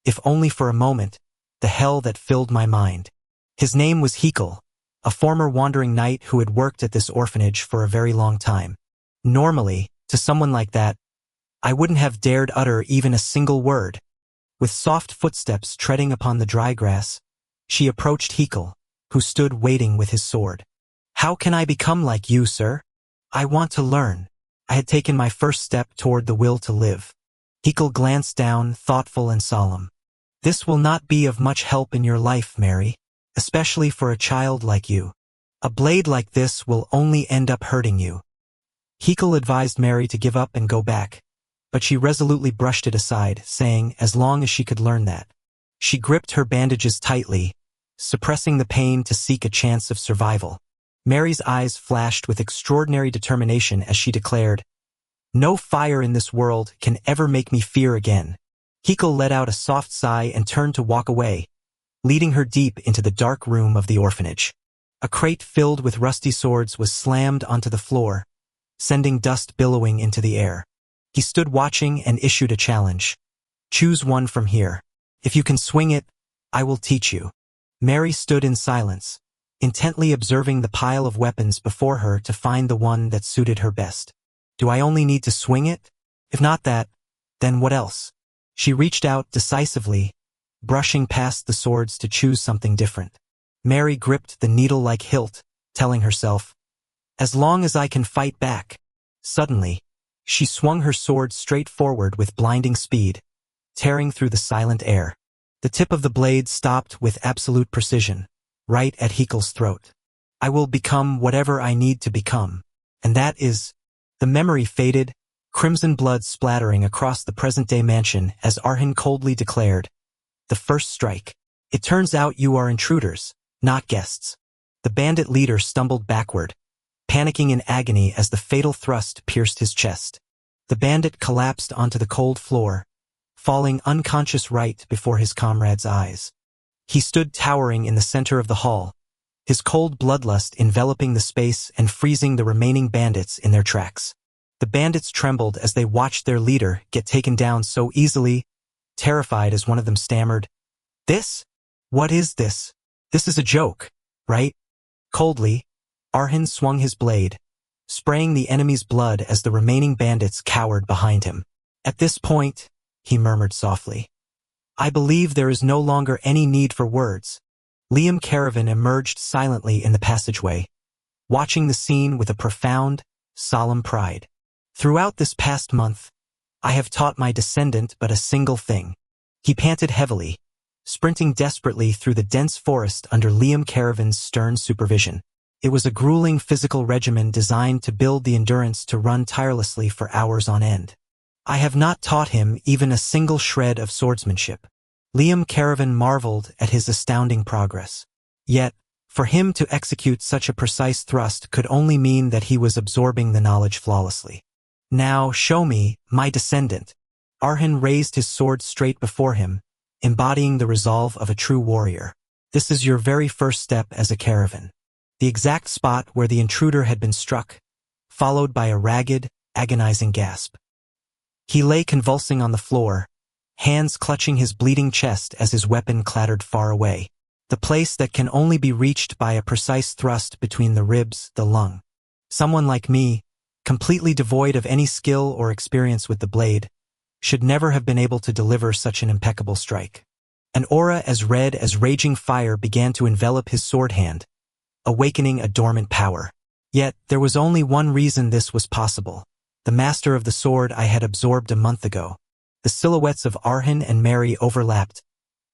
A: if only for a moment, the hell that filled my mind. His name was Hekal, a former wandering knight who had worked at this orphanage for a very long time. Normally, to someone like that, I wouldn't have dared utter even a single word. With soft footsteps treading upon the dry grass, she approached Hekal, who stood waiting with his sword. "How can I become like you, sir? I want to learn." I had taken my first step toward the will to live. Hekal glanced down, thoughtful and solemn. "This will not be of much help in your life, Mary, especially for a child like you. A blade like this will only end up hurting you." Hekal advised Mary to give up and go back, but she resolutely brushed it aside, saying as long as she could learn that. She gripped her bandages tightly, suppressing the pain to seek a chance of survival. Mary's eyes flashed with extraordinary determination as she declared, "No fire in this world can ever make me fear again." Hekal let out a soft sigh and turned to walk away, leading her deep into the dark room of the orphanage. A crate filled with rusty swords was slammed onto the floor, sending dust billowing into the air. He stood watching and issued a challenge. "Choose one from here. If you can swing it, I will teach you." Mary stood in silence, intently observing the pile of weapons before her to find the one that suited her best. "Do I only need to swing it? If not that, then what else?" She reached out decisively, brushing past the swords to choose something different. Mary gripped the needle-like hilt, telling herself, "As long as I can fight back." Suddenly, she swung her sword straight forward with blinding speed, tearing through the silent air. The tip of the blade stopped with absolute precision, right at Hekal's throat. "I will become whatever I need to become. And that is..." The memory faded, crimson blood splattering across the present-day mansion as Arhin coldly declared, "The first strike. It turns out you are intruders, not guests." The bandit leader stumbled backward, panicking in agony as the fatal thrust pierced his chest. The bandit collapsed onto the cold floor, falling unconscious right before his comrade's eyes. He stood towering in the center of the hall, his cold bloodlust enveloping the space and freezing the remaining bandits in their tracks. The bandits trembled as they watched their leader get taken down so easily, terrified as one of them stammered, "This? What is this? This is a joke, right?" Coldly, Arhin swung his blade, spraying the enemy's blood as the remaining bandits cowered behind him. "At this point," he murmured softly, "I believe there is no longer any need for words." Liam Caravan emerged silently in the passageway, watching the scene with a profound, solemn pride. Throughout this past month, I have taught my descendant but a single thing. He panted heavily, sprinting desperately through the dense forest under Liam Caravan's stern supervision. It was a grueling physical regimen designed to build the endurance to run tirelessly for hours on end. I have not taught him even a single shred of swordsmanship. Liam Caravan marveled at his astounding progress. Yet, for him to execute such a precise thrust could only mean that he was absorbing the knowledge flawlessly. Now show me, my descendant. Arhan raised his sword straight before him, embodying the resolve of a true warrior. This is your very first step as a Caravan. The exact spot where the intruder had been struck, followed by a ragged, agonizing gasp. He lay convulsing on the floor, hands clutching his bleeding chest as his weapon clattered far away. The place that can only be reached by a precise thrust between the ribs, the lung. Someone like me, completely devoid of any skill or experience with the blade, should never have been able to deliver such an impeccable strike. An aura as red as raging fire began to envelop his sword hand, awakening a dormant power. Yet, there was only one reason this was possible. The master of the sword I had absorbed a month ago. The silhouettes of Arhan and Mary overlapped,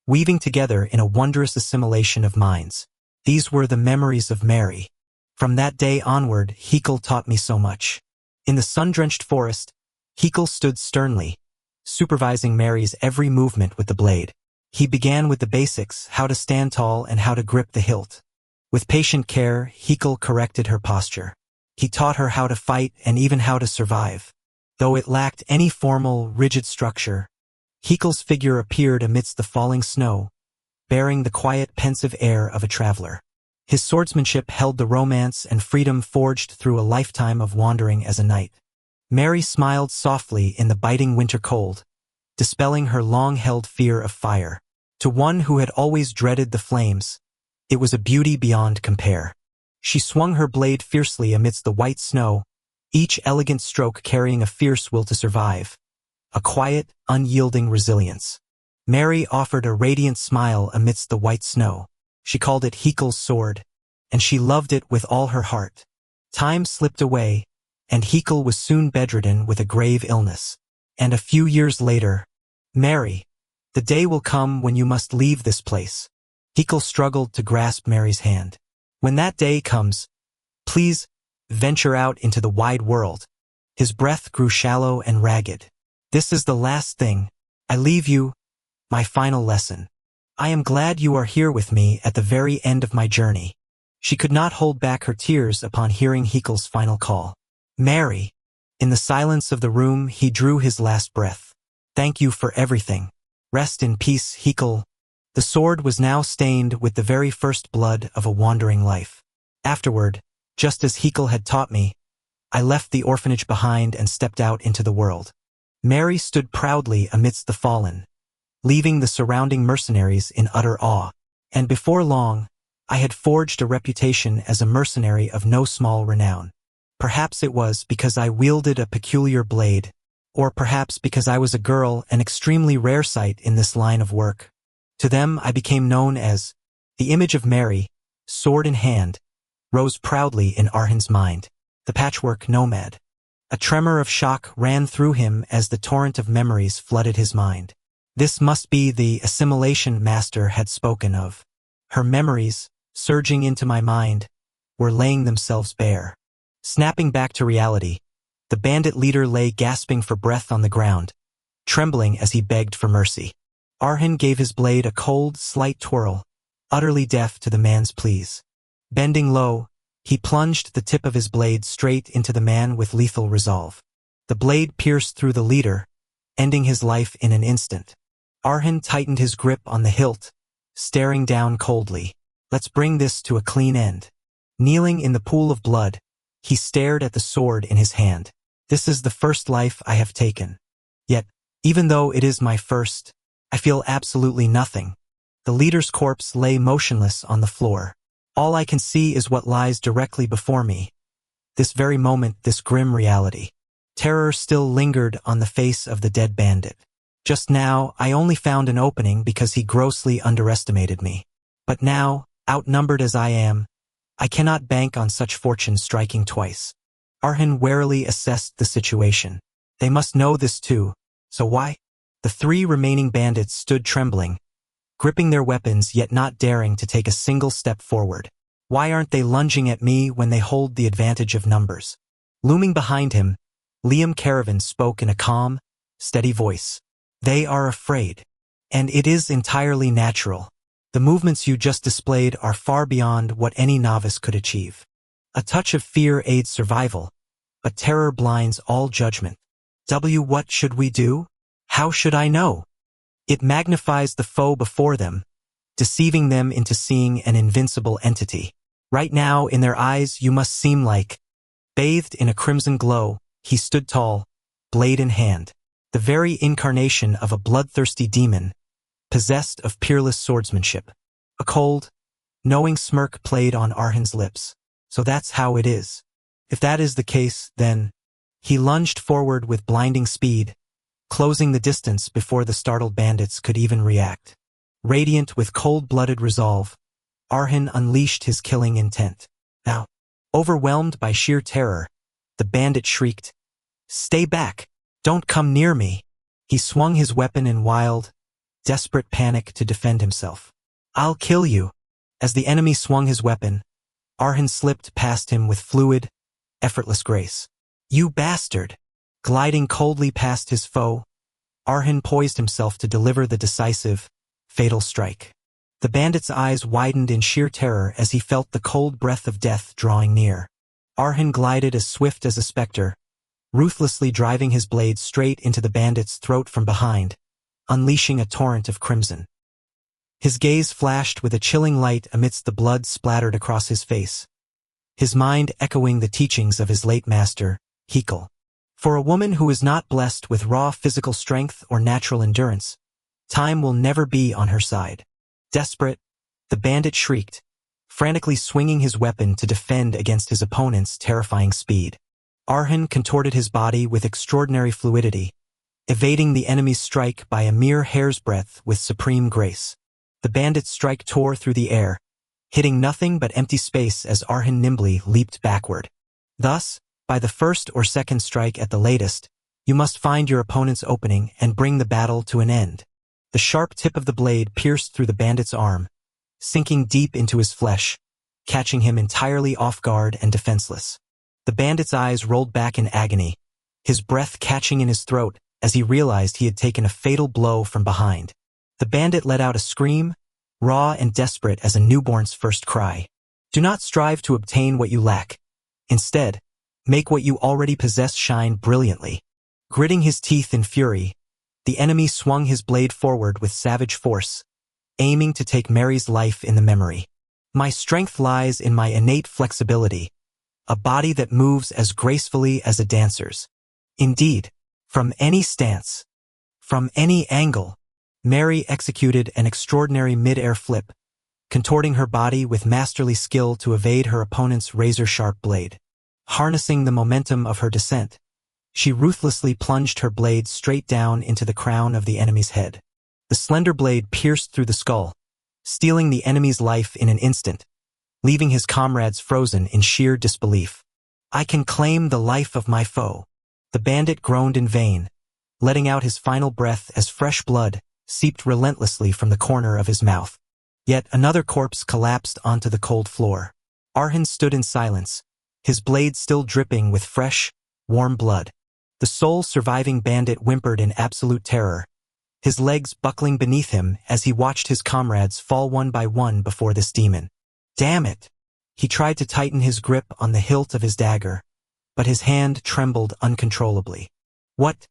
A: weaving together in a wondrous assimilation of minds. These were the memories of Mary. From that day onward, Hekal taught me so much. In the sun-drenched forest, Hekal stood sternly, supervising Mary's every movement with the blade. He began with the basics, how to stand tall and how to grip the hilt. With patient care, Hekal corrected her posture. He taught her how to fight and even how to survive. Though it lacked any formal, rigid structure, Hekal's figure appeared amidst the falling snow, bearing the quiet, pensive air of a traveler. His swordsmanship held the romance and freedom forged through a lifetime of wandering as a knight. Mary smiled softly in the biting winter cold, dispelling her long-held fear of fire. To one who had always dreaded the flames, it was a beauty beyond compare. She swung her blade fiercely amidst the white snow, each elegant stroke carrying a fierce will to survive, a quiet, unyielding resilience. Mary offered a radiant smile amidst the white snow. She called it Hekal's sword, and she loved it with all her heart. Time slipped away, and Hekal was soon bedridden with a grave illness. And a few years later, Mary, the day will come when you must leave this place. Hekal struggled to grasp Mary's hand. When that day comes, please, venture out into the wide world. His breath grew shallow and ragged. This is the last thing. I leave you, my final lesson. I am glad you are here with me at the very end of my journey. She could not hold back her tears upon hearing Hekal's final call. Mary. In the silence of the room, he drew his last breath. Thank you for everything. Rest in peace, Hekal. The sword was now stained with the very first blood of a wandering life. Afterward, just as Hekal had taught me, I left the orphanage behind and stepped out into the world. Mary stood proudly amidst the fallen, leaving the surrounding mercenaries in utter awe. And before long, I had forged a reputation as a mercenary of no small renown. Perhaps it was because I wielded a peculiar blade, or perhaps because I was a girl, an extremely rare sight in this line of work. To them I became known as the image of Mary, sword in hand, rose proudly in Arhan's mind. The patchwork nomad. A tremor of shock ran through him as the torrent of memories flooded his mind. This must be the assimilation master had spoken of. Her memories, surging into my mind, were laying themselves bare. Snapping back to reality, the bandit leader lay gasping for breath on the ground, trembling as he begged for mercy. Arhan gave his blade a cold, slight twirl, utterly deaf to the man's pleas. Bending low, he plunged the tip of his blade straight into the man with lethal resolve. The blade pierced through the leader, ending his life in an instant. Arhan tightened his grip on the hilt, staring down coldly. Let's bring this to a clean end. Kneeling in the pool of blood, he stared at the sword in his hand. This is the first life I have taken. Yet, even though it is my first, I feel absolutely nothing. The leader's corpse lay motionless on the floor. All I can see is what lies directly before me. This very moment, this grim reality. Terror still lingered on the face of the dead bandit. Just now, I only found an opening because he grossly underestimated me. But now, outnumbered as I am, I cannot bank on such fortune striking twice. Arhan warily assessed the situation. They must know this too. So why? The three remaining bandits stood trembling, gripping their weapons yet not daring to take a single step forward. Why aren't they lunging at me when they hold the advantage of numbers? Looming behind him, Liam Caravan spoke in a calm, steady voice. They are afraid. And it is entirely natural. The movements you just displayed are far beyond what any novice could achieve. A touch of fear aids survival, but terror blinds all judgment. What should we do? How should I know? It magnifies the foe before them, deceiving them into seeing an invincible entity. Right now, in their eyes, you must seem like. Bathed in a crimson glow, he stood tall, blade in hand, the very incarnation of a bloodthirsty demon, possessed of peerless swordsmanship. A cold, knowing smirk played on Arhan's lips. So that's how it is. If that is the case, then... He lunged forward with blinding speed, closing the distance before the startled bandits could even react. Radiant with cold-blooded resolve, Arhan unleashed his killing intent. Now, overwhelmed by sheer terror, the bandit shrieked, "Stay back! Don't come near me!" He swung his weapon in wild, desperate panic to defend himself. "I'll kill you!" As the enemy swung his weapon, Arhan slipped past him with fluid, effortless grace. "You bastard!" Gliding coldly past his foe, Arhan poised himself to deliver the decisive, fatal strike. The bandit's eyes widened in sheer terror as he felt the cold breath of death drawing near. Arhan glided as swift as a specter, ruthlessly driving his blade straight into the bandit's throat from behind, unleashing a torrent of crimson. His gaze flashed with a chilling light amidst the blood splattered across his face, his mind echoing the teachings of his late master, Hekal. For a woman who is not blessed with raw physical strength or natural endurance, time will never be on her side. Desperate, the bandit shrieked, frantically swinging his weapon to defend against his opponent's terrifying speed. Arhan contorted his body with extraordinary fluidity, evading the enemy's strike by a mere hair's breadth with supreme grace. The bandit's strike tore through the air, hitting nothing but empty space as Arhan nimbly leaped backward. Thus, by the first or second strike at the latest, you must find your opponent's opening and bring the battle to an end. The sharp tip of the blade pierced through the bandit's arm, sinking deep into his flesh, catching him entirely off guard and defenseless. The bandit's eyes rolled back in agony, his breath catching in his throat as he realized he had taken a fatal blow from behind. The bandit let out a scream, raw and desperate as a newborn's first cry. Do not strive to obtain what you lack. Instead, make what you already possess shine brilliantly. Gritting his teeth in fury, the enemy swung his blade forward with savage force, aiming to take Mary's life in the memory. My strength lies in my innate flexibility, a body that moves as gracefully as a dancer's. Indeed, from any stance, from any angle, Mary executed an extraordinary mid-air flip, contorting her body with masterly skill to evade her opponent's razor-sharp blade. Harnessing the momentum of her descent, she ruthlessly plunged her blade straight down into the crown of the enemy's head. The slender blade pierced through the skull, stealing the enemy's life in an instant, leaving his comrades frozen in sheer disbelief. I can claim the life of my foe. The bandit groaned in vain, letting out his final breath as fresh blood seeped relentlessly from the corner of his mouth. Yet another corpse collapsed onto the cold floor. Arhan stood in silence, his blade still dripping with fresh, warm blood. The sole surviving bandit whimpered in absolute terror, his legs buckling beneath him as he watched his comrades fall one by one before this demon. Damn it! He tried to tighten his grip on the hilt of his dagger, but his hand trembled uncontrollably. What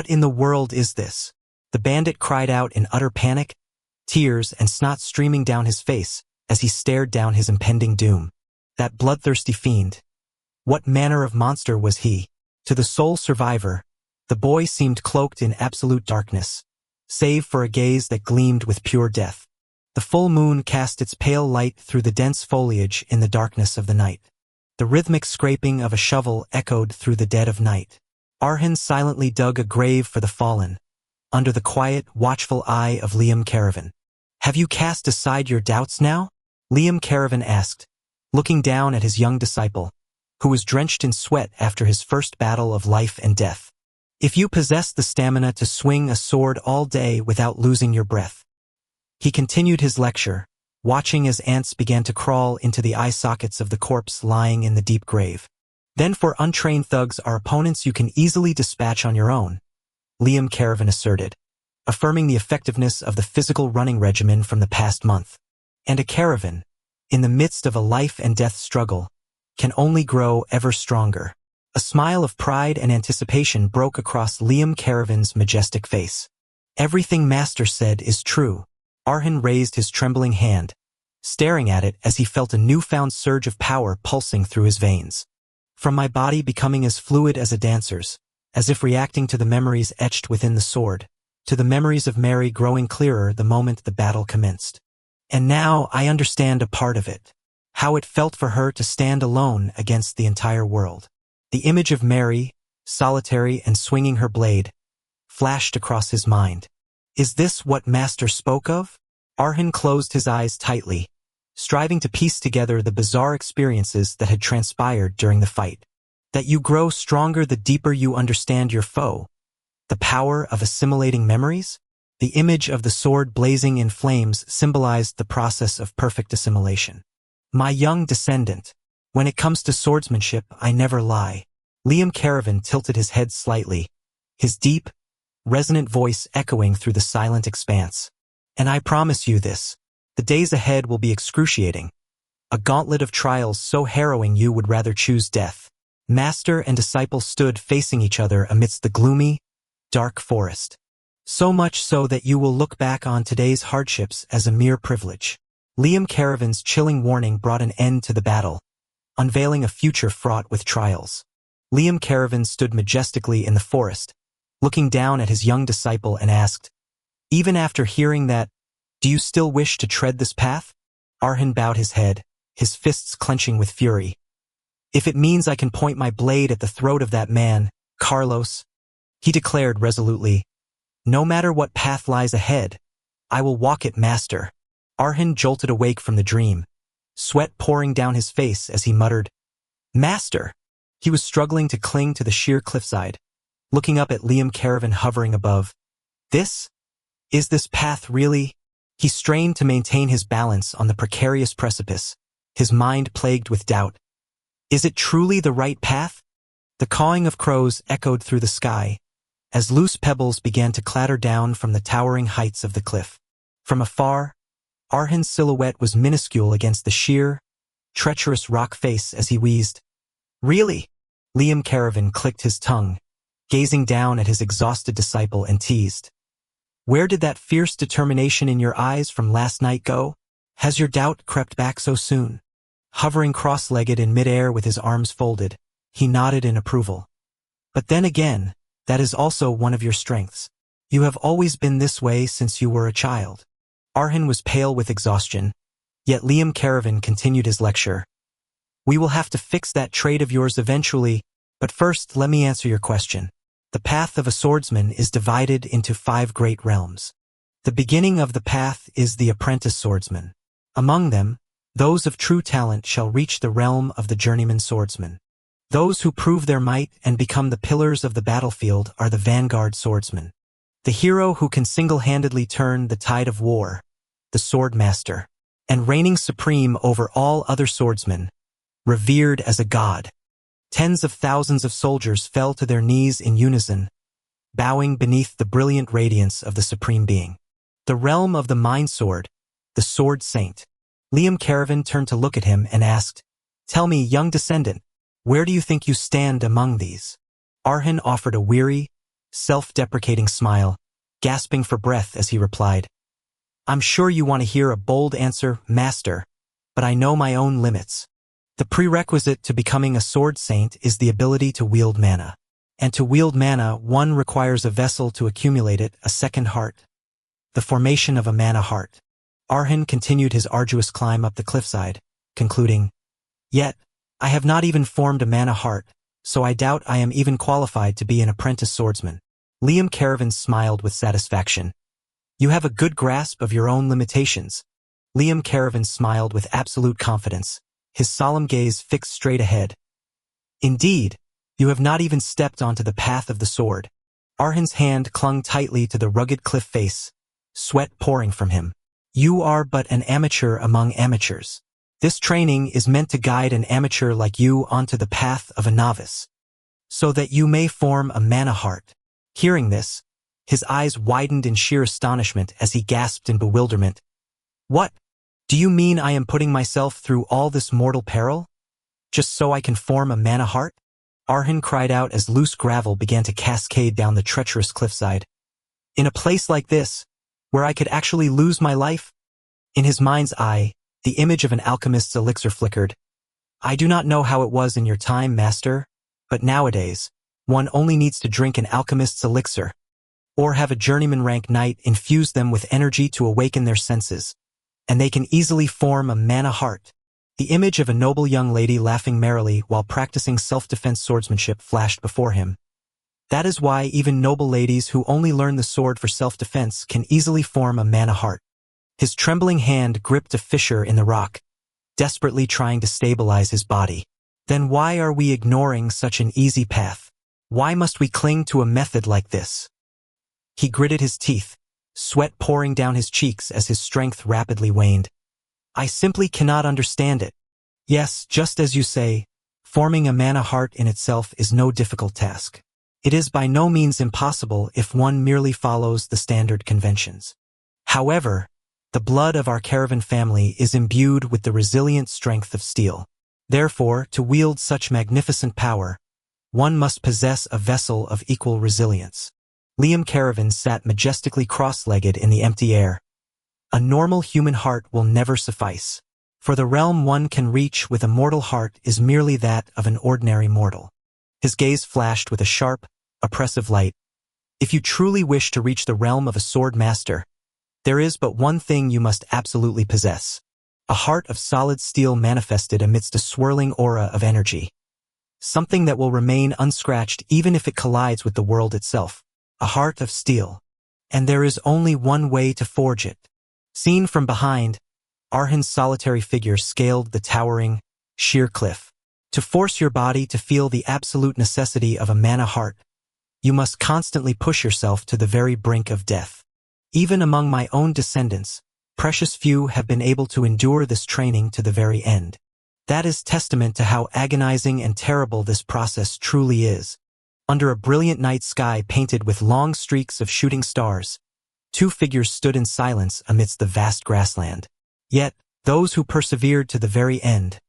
A: in the world is this? The bandit cried out in utter panic, tears and snot streaming down his face as he stared down his impending doom. That bloodthirsty fiend. What manner of monster was he? To the sole survivor, the boy seemed cloaked in absolute darkness, save for a gaze that gleamed with pure death. The full moon cast its pale light through the dense foliage in the darkness of the night. The rhythmic scraping of a shovel echoed through the dead of night. Arhan silently dug a grave for the fallen, under the quiet, watchful eye of Liam Caravan. Have you cast aside your doubts now? Liam Caravan asked, looking down at his young disciple, who was drenched in sweat after his first battle of life and death. If you possess the stamina to swing a sword all day without losing your breath. He continued his lecture, watching as ants began to crawl into the eye sockets of the corpse lying in the deep grave. Then for untrained thugs are opponents you can easily dispatch on your own, Liam Caravan asserted, affirming the effectiveness of the physical running regimen from the past month. And a caravan, in the midst of a life-and-death struggle, can only grow ever stronger. A smile of pride and anticipation broke across Liam Caravan's majestic face. Everything Master said is true. Arhan raised his trembling hand, staring at it as he felt a newfound surge of power pulsing through his veins. From my body becoming as fluid as a dancer's, as if reacting to the memories etched within the sword, to the memories of Mary growing clearer the moment the battle commenced. And now I understand a part of it. How it felt for her to stand alone against the entire world. The image of Mary, solitary and swinging her blade, flashed across his mind. Is this what Master spoke of? Arhan closed his eyes tightly, striving to piece together the bizarre experiences that had transpired during the fight. That you grow stronger the deeper you understand your foe. The power of assimilating memories? The image of the sword blazing in flames symbolized the process of perfect assimilation. My young descendant, when it comes to swordsmanship, I never lie. Liam Caravan tilted his head slightly, his deep, resonant voice echoing through the silent expanse. And I promise you this, the days ahead will be excruciating. A gauntlet of trials so harrowing you would rather choose death. Master and disciple stood facing each other amidst the gloomy, dark forest. So much so that you will look back on today's hardships as a mere privilege. Liam Caravan's chilling warning brought an end to the battle, unveiling a future fraught with trials. Liam Caravan stood majestically in the forest, looking down at his young disciple and asked, even after hearing that, do you still wish to tread this path? Arhan bowed his head, his fists clenching with fury. If it means I can point my blade at the throat of that man, Carlos, he declared resolutely, no matter what path lies ahead, I will walk it, Master. Arhan jolted awake from the dream, sweat pouring down his face as he muttered, Master! He was struggling to cling to the sheer cliffside, looking up at Liam Caravan hovering above. Is this path really? He strained to maintain his balance on the precarious precipice, his mind plagued with doubt. Is it truly the right path? The cawing of crows echoed through the sky, as loose pebbles began to clatter down from the towering heights of the cliff. From afar, Arhan's silhouette was minuscule against the sheer, treacherous rock face as he wheezed. Really? Liam Caravan clicked his tongue, gazing down at his exhausted disciple and teased. Where did that fierce determination in your eyes from last night go? Has your doubt crept back so soon? Hovering cross-legged in midair with his arms folded, he nodded in approval. But then again, that is also one of your strengths. You have always been this way since you were a child. Arhan was pale with exhaustion, yet Liam Caravan continued his lecture. We will have to fix that trait of yours eventually, but first let me answer your question. The path of a swordsman is divided into 5 great realms. The beginning of the path is the apprentice swordsman. Among them, those of true talent shall reach the realm of the journeyman swordsman. Those who prove their might and become the pillars of the battlefield are the vanguard swordsmen. The hero who can single-handedly turn the tide of war, the Swordmaster, and reigning supreme over all other swordsmen, revered as a god. Tens of thousands of soldiers fell to their knees in unison, bowing beneath the brilliant radiance of the Supreme Being. The realm of the Mind Sword, the Sword Saint. Liam Caravan turned to look at him and asked, Tell me, young descendant, where do you think you stand among these? Arhan offered a weary, self-deprecating smile, gasping for breath as he replied, I'm sure you want to hear a bold answer, Master, but I know my own limits. The prerequisite to becoming a sword saint is the ability to wield mana. And to wield mana, one requires a vessel to accumulate it, a second heart. The formation of a mana heart. Arhan continued his arduous climb up the cliffside, concluding, Yet, I have not even formed a mana heart, so I doubt I am even qualified to be an apprentice swordsman. Liam Caravan smiled with satisfaction. You have a good grasp of your own limitations. Liam Caravan smiled with absolute confidence, his solemn gaze fixed straight ahead. Indeed, you have not even stepped onto the path of the sword. Arhin's hand clung tightly to the rugged cliff face, sweat pouring from him. You are but an amateur among amateurs. This training is meant to guide an amateur like you onto the path of a novice, so that you may form a mana heart. Hearing this, his eyes widened in sheer astonishment as he gasped in bewilderment. What? Do you mean I am putting myself through all this mortal peril, just so I can form a mana heart? Arhin cried out as loose gravel began to cascade down the treacherous cliffside. In a place like this, where I could actually lose my life? In his mind's eye, the image of an alchemist's elixir flickered. I do not know how it was in your time, master, but nowadays, one only needs to drink an alchemist's elixir, or have a journeyman rank knight infuse them with energy to awaken their senses, and they can easily form a mana heart. The image of a noble young lady laughing merrily while practicing self-defense swordsmanship flashed before him. That is why even noble ladies who only learn the sword for self-defense can easily form a mana heart. His trembling hand gripped a fissure in the rock, desperately trying to stabilize his body. Then why are we ignoring such an easy path? Why must we cling to a method like this? He gritted his teeth, sweat pouring down his cheeks as his strength rapidly waned. I simply cannot understand it. Yes, just as you say, forming a mana heart in itself is no difficult task. It is by no means impossible if one merely follows the standard conventions. However, the blood of our caravan family is imbued with the resilient strength of steel. Therefore, to wield such magnificent power, one must possess a vessel of equal resilience. Liam Caravan sat majestically cross-legged in the empty air. A normal human heart will never suffice, for the realm one can reach with a mortal heart is merely that of an ordinary mortal. His gaze flashed with a sharp, oppressive light. If you truly wish to reach the realm of a Swordmaster, there is but one thing you must absolutely possess. A heart of solid steel manifested amidst a swirling aura of energy. Something that will remain unscratched even if it collides with the world itself. A heart of steel. And there is only one way to forge it. Seen from behind, Arhin's solitary figure scaled the towering, sheer cliff. To force your body to feel the absolute necessity of a mana heart, you must constantly push yourself to the very brink of death. Even among my own descendants, precious few have been able to endure this training to the very end. That is testament to how agonizing and terrible this process truly is. Under a brilliant night sky painted with long streaks of shooting stars, two figures stood in silence amidst the vast grassland. Yet, those who persevered to the very end,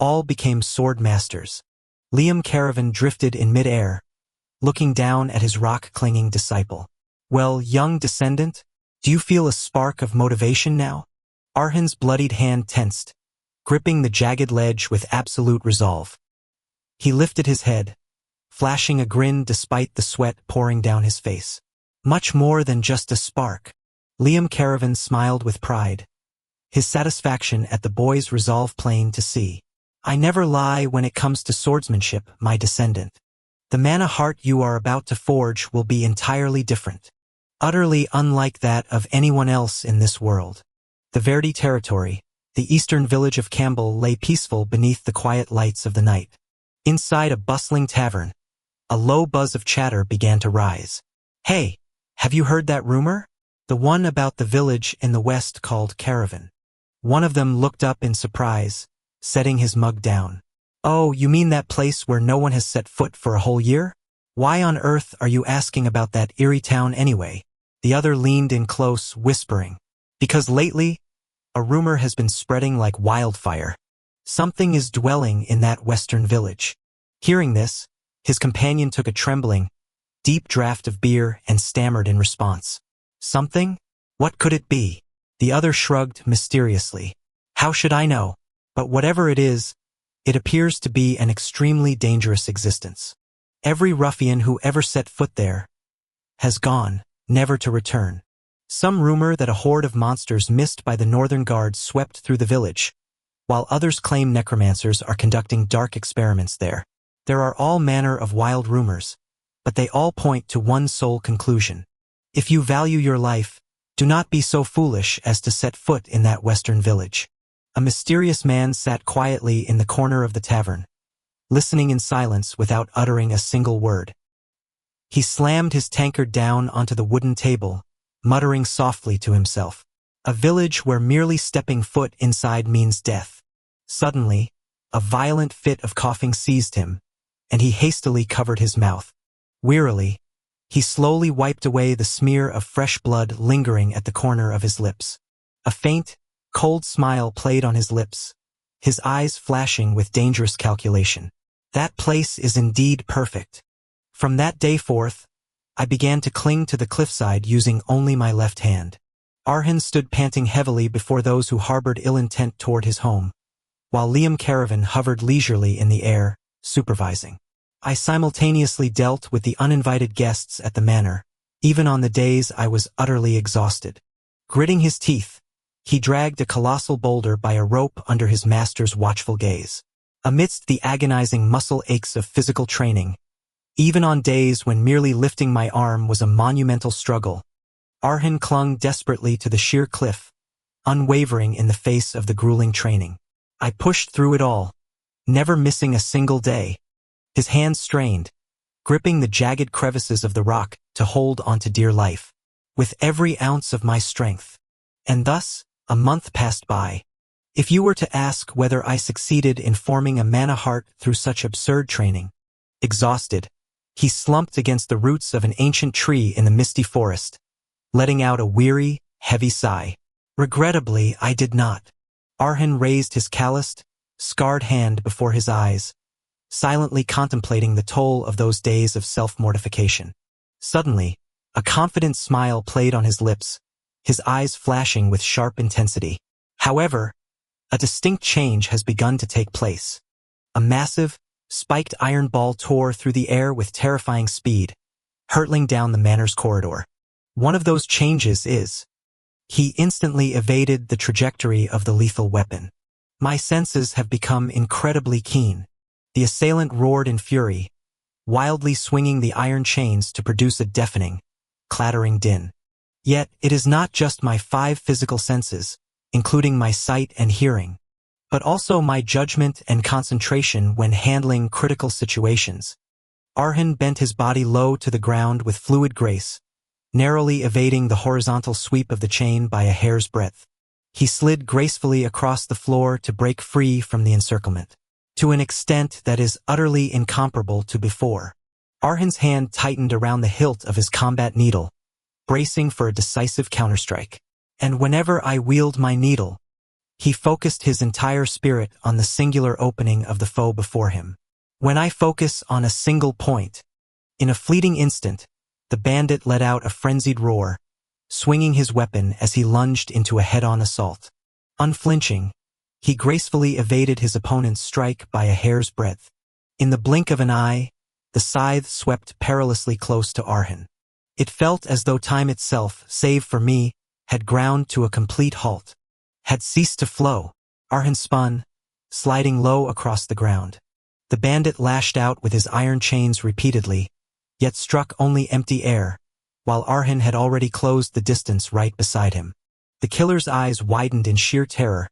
A: all became swordmasters. Liam Caravan drifted in mid-air, looking down at his rock-clinging disciple. Well, young descendant, do you feel a spark of motivation now? Arhin's bloodied hand tensed, gripping the jagged ledge with absolute resolve. He lifted his head, flashing a grin despite the sweat pouring down his face. Much more than just a spark. Liam Caravan smiled with pride, his satisfaction at the boy's resolve plain to see. I never lie when it comes to swordsmanship, my descendant. The mana heart you are about to forge will be entirely different, utterly unlike that of anyone else in this world. The Verdi territory, the eastern village of Campbell, lay peaceful beneath the quiet lights of the night. Inside a bustling tavern, a low buzz of chatter began to rise. Hey, have you heard that rumor? The one about the village in the west called Caravan. One of them looked up in surprise, setting his mug down. Oh, you mean that place where no one has set foot for a whole year? Why on earth are you asking about that eerie town anyway? The other leaned in close, whispering. Because lately, a rumor has been spreading like wildfire. Something is dwelling in that western village. Hearing this, his companion took a trembling, deep draught of beer and stammered in response. Something? What could it be? The other shrugged mysteriously. How should I know? But whatever it is, it appears to be an extremely dangerous existence. Every ruffian who ever set foot there has gone, never to return. Some rumor that a horde of monsters missed by the northern guards swept through the village, while others claim necromancers are conducting dark experiments there. There are all manner of wild rumors, but they all point to one sole conclusion. If you value your life, do not be so foolish as to set foot in that western village. A mysterious man sat quietly in the corner of the tavern, listening in silence without uttering a single word. He slammed his tankard down onto the wooden table, muttering softly to himself. A village where merely stepping foot inside means death. Suddenly, a violent fit of coughing seized him, and he hastily covered his mouth. Wearily, he slowly wiped away the smear of fresh blood lingering at the corner of his lips. A faint, cold smile played on his lips, his eyes flashing with dangerous calculation. That place is indeed perfect. From that day forth, I began to cling to the cliffside using only my left hand. Arhan stood panting heavily before those who harbored ill intent toward his home, while Liam Caravan hovered leisurely in the air, supervising. I simultaneously dealt with the uninvited guests at the manor, even on the days I was utterly exhausted. Gritting his teeth, he dragged a colossal boulder by a rope under his master's watchful gaze. Amidst the agonizing muscle aches of physical training, even on days when merely lifting my arm was a monumental struggle, Arhan clung desperately to the sheer cliff, unwavering in the face of the grueling training. I pushed through it all, never missing a single day. His hands strained, gripping the jagged crevices of the rock to hold onto dear life, with every ounce of my strength. And thus, a month passed by. If you were to ask whether I succeeded in forming a mana heart through such absurd training, exhausted, he slumped against the roots of an ancient tree in the misty forest, letting out a weary, heavy sigh. Regrettably, I did not. Arhan raised his calloused, scarred hand before his eyes, silently contemplating the toll of those days of self-mortification. Suddenly, a confident smile played on his lips, his eyes flashing with sharp intensity. However, a distinct change has begun to take place. A massive, spiked iron ball tore through the air with terrifying speed, hurtling down the manor's corridor. One of those changes is, he instantly evaded the trajectory of the lethal weapon. My senses have become incredibly keen. The assailant roared in fury, wildly swinging the iron chains to produce a deafening, clattering din. Yet, it is not just my 5 physical senses, including my sight and hearing, but also my judgment and concentration when handling critical situations. Arhan bent his body low to the ground with fluid grace, narrowly evading the horizontal sweep of the chain by a hair's breadth. He slid gracefully across the floor to break free from the encirclement, to an extent that is utterly incomparable to before. Arhan's hand tightened around the hilt of his combat needle, bracing for a decisive counterstrike. And whenever I wielded my needle, he focused his entire spirit on the singular opening of the foe before him. When I focus on a single point, in a fleeting instant, the bandit let out a frenzied roar, swinging his weapon as he lunged into a head-on assault. Unflinching, he gracefully evaded his opponent's strike by a hair's breadth. In the blink of an eye, the scythe swept perilously close to Arhan. It felt as though time itself, save for me, had ground to a complete halt, had ceased to flow. Arhan spun, sliding low across the ground. The bandit lashed out with his iron chains repeatedly, yet struck only empty air, while Arhan had already closed the distance right beside him. The killer's eyes widened in sheer terror,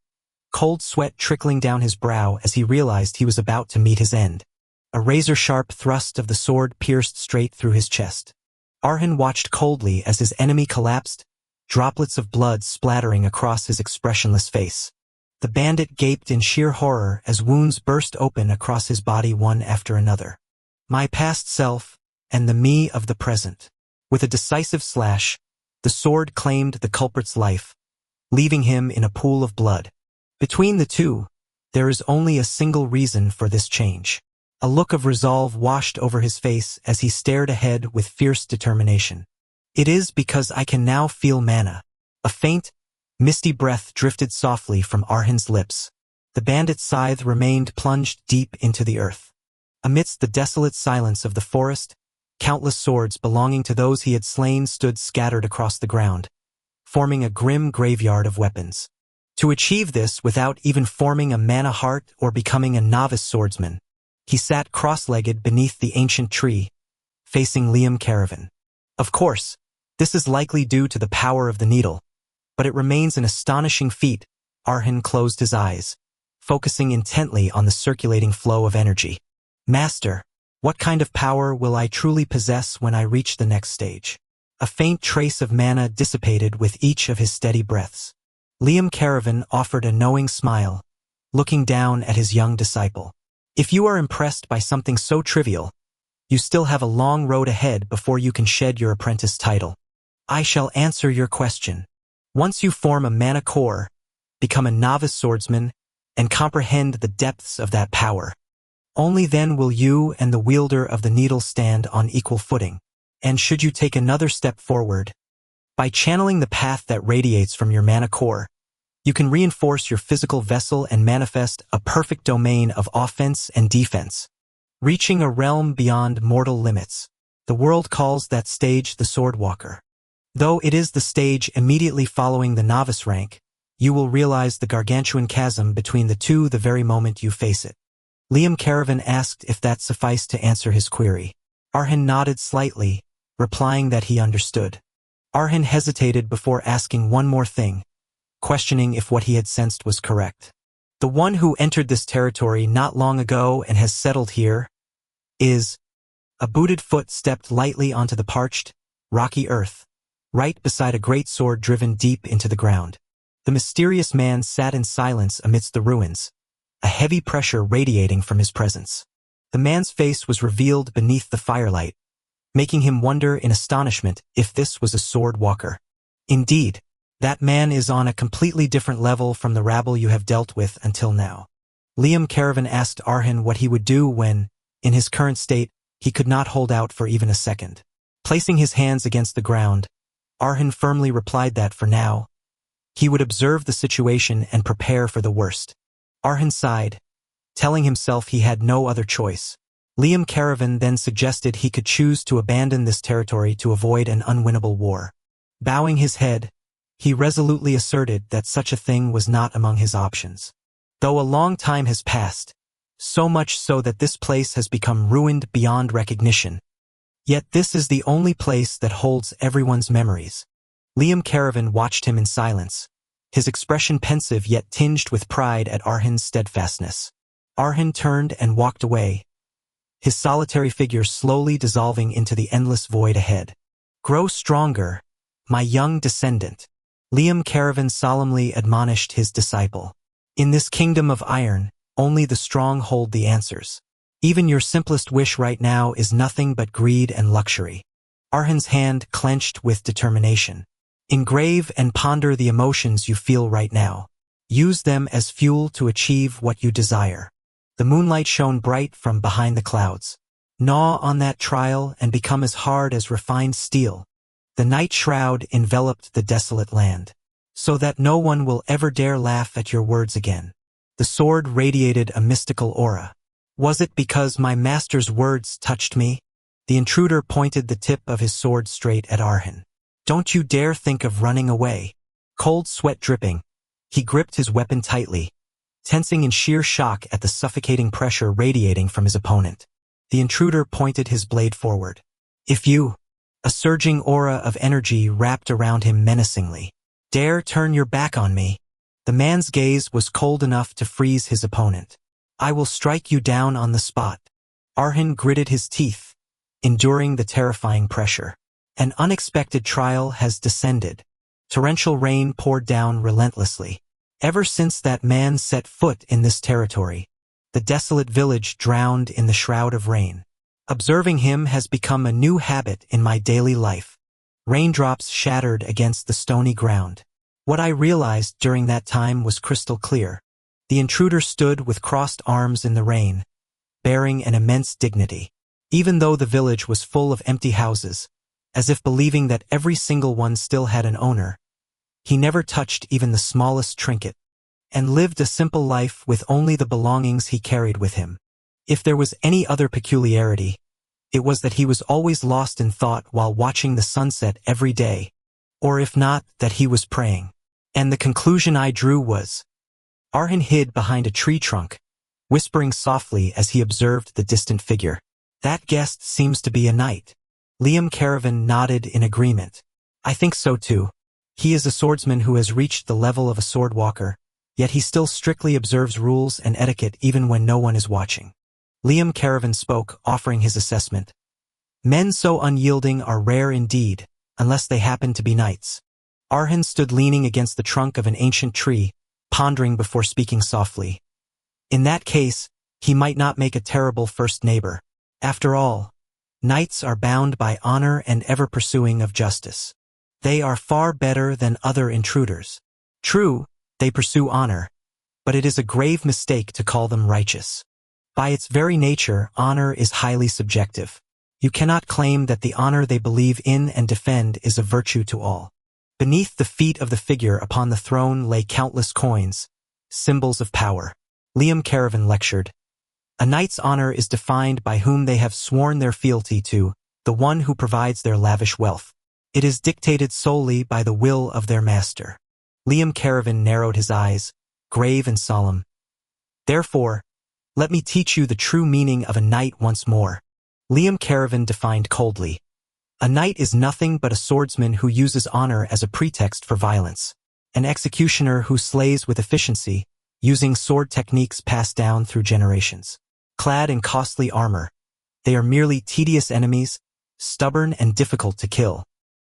A: cold sweat trickling down his brow as he realized he was about to meet his end. A razor-sharp thrust of the sword pierced straight through his chest. Arhan watched coldly as his enemy collapsed, droplets of blood splattering across his expressionless face. The bandit gaped in sheer horror as wounds burst open across his body one after another. My past self, and the me of the present. With a decisive slash, the sword claimed the culprit's life, leaving him in a pool of blood. Between the two, there is only a single reason for this change. A look of resolve washed over his face as he stared ahead with fierce determination. It is because I can now feel mana. A faint, misty breath drifted softly from Arhan's lips. The bandit's scythe remained plunged deep into the earth. Amidst the desolate silence of the forest, countless swords belonging to those he had slain stood scattered across the ground, forming a grim graveyard of weapons. To achieve this without even forming a mana heart or becoming a novice swordsman, he sat cross-legged beneath the ancient tree, facing Liam Caravan. Of course, this is likely due to the power of the needle, but it remains an astonishing feat. Arhan closed his eyes, focusing intently on the circulating flow of energy. Master, What kind of power will I truly possess when I reach the next stage? A faint trace of mana dissipated with each of his steady breaths. Liam Caravan offered a knowing smile, looking down at his young disciple. If you are impressed by something so trivial, you still have a long road ahead before you can shed your apprentice title. I shall answer your question. Once you form a mana core, become a novice swordsman, and comprehend the depths of that power, only then will you and the wielder of the needle stand on equal footing. And should you take another step forward, by channeling the path that radiates from your mana core, you can reinforce your physical vessel and manifest a perfect domain of offense and defense, reaching a realm beyond mortal limits. The world calls that stage the Swordwalker. Though it is the stage immediately following the novice rank, you will realize the gargantuan chasm between the two the very moment you face it. Liam Caravan asked if that sufficed to answer his query. Arhan nodded slightly, replying that he understood. Arhan hesitated before asking one more thing, questioning if what he had sensed was correct. The one who entered this territory not long ago and has settled here is... A booted foot stepped lightly onto the parched, rocky earth, right beside a great sword driven deep into the ground. The mysterious man sat in silence amidst the ruins, a heavy pressure radiating from his presence. The man's face was revealed beneath the firelight, making him wonder in astonishment if this was a sword walker. Indeed, that man is on a completely different level from the rabble you have dealt with until now. Liam Caravan asked Arhan what he would do when, in his current state, he could not hold out for even a second. Placing his hands against the ground, Arhan firmly replied that for now, he would observe the situation and prepare for the worst. Arhan sighed, telling himself he had no other choice. Liam Caravan then suggested he could choose to abandon this territory to avoid an unwinnable war. Bowing his head, he resolutely asserted that such a thing was not among his options. Though a long time has passed, so much so that this place has become ruined beyond recognition, yet this is the only place that holds everyone's memories. Liam Caravan watched him in silence, his expression pensive yet tinged with pride at Arhan's steadfastness. Arhan turned and walked away, his solitary figure slowly dissolving into the endless void ahead. Grow stronger, my young descendant, Liam Caravan solemnly admonished his disciple. In this kingdom of iron, only the strong hold the answers. Even your simplest wish right now is nothing but greed and luxury. Arhan's hand clenched with determination. Engrave and ponder the emotions you feel right now. Use them as fuel to achieve what you desire. The moonlight shone bright from behind the clouds. Gnaw on that trial and become as hard as refined steel. The night shroud enveloped the desolate land, so that no one will ever dare laugh at your words again. The sword radiated a mystical aura. Was it because my master's words touched me? The intruder pointed the tip of his sword straight at Arhan. Don't you dare think of running away. Cold sweat dripping, he gripped his weapon tightly, tensing in sheer shock at the suffocating pressure radiating from his opponent. The intruder pointed his blade forward. If you... A surging aura of energy wrapped around him menacingly. Dare turn your back on me. The man's gaze was cold enough to freeze his opponent. I will strike you down on the spot. Arhan gritted his teeth, enduring the terrifying pressure. An unexpected trial has descended. Torrential rain poured down relentlessly. Ever since that man set foot in this territory, the desolate village drowned in the shroud of rain. Observing him has become a new habit in my daily life. Raindrops shattered against the stony ground. What I realized during that time was crystal clear. The intruder stood with crossed arms in the rain, bearing an immense dignity. Even though the village was full of empty houses, as if believing that every single one still had an owner, he never touched even the smallest trinket, and lived a simple life with only the belongings he carried with him. If there was any other peculiarity, it was that he was always lost in thought while watching the sunset every day, or if not, that he was praying. And the conclusion I drew was... Arhan hid behind a tree trunk, whispering softly as he observed the distant figure. That guest seems to be a knight. Liam Caravan nodded in agreement. I think so too. He is a swordsman who has reached the level of a sword walker, yet he still strictly observes rules and etiquette even when no one is watching. Liam Caravan spoke, offering his assessment. Men so unyielding are rare indeed, unless they happen to be knights. Arhan stood leaning against the trunk of an ancient tree, pondering before speaking softly. In that case, he might not make a terrible first neighbor. After all, knights are bound by honor and ever-pursuing of justice. They are far better than other intruders. True, they pursue honor, but it is a grave mistake to call them righteous. By its very nature, honor is highly subjective. You cannot claim that the honor they believe in and defend is a virtue to all. Beneath the feet of the figure upon the throne lay countless coins, symbols of power. Liam Caravan lectured. A knight's honor is defined by whom they have sworn their fealty to, the one who provides their lavish wealth. It is dictated solely by the will of their master. Liam Caravan narrowed his eyes, grave and solemn. Therefore, let me teach you the true meaning of a knight once more. Liam Caravan defined coldly. A knight is nothing but a swordsman who uses honor as a pretext for violence. An executioner who slays with efficiency, using sword techniques passed down through generations. Clad in costly armor, they are merely tedious enemies, stubborn and difficult to kill.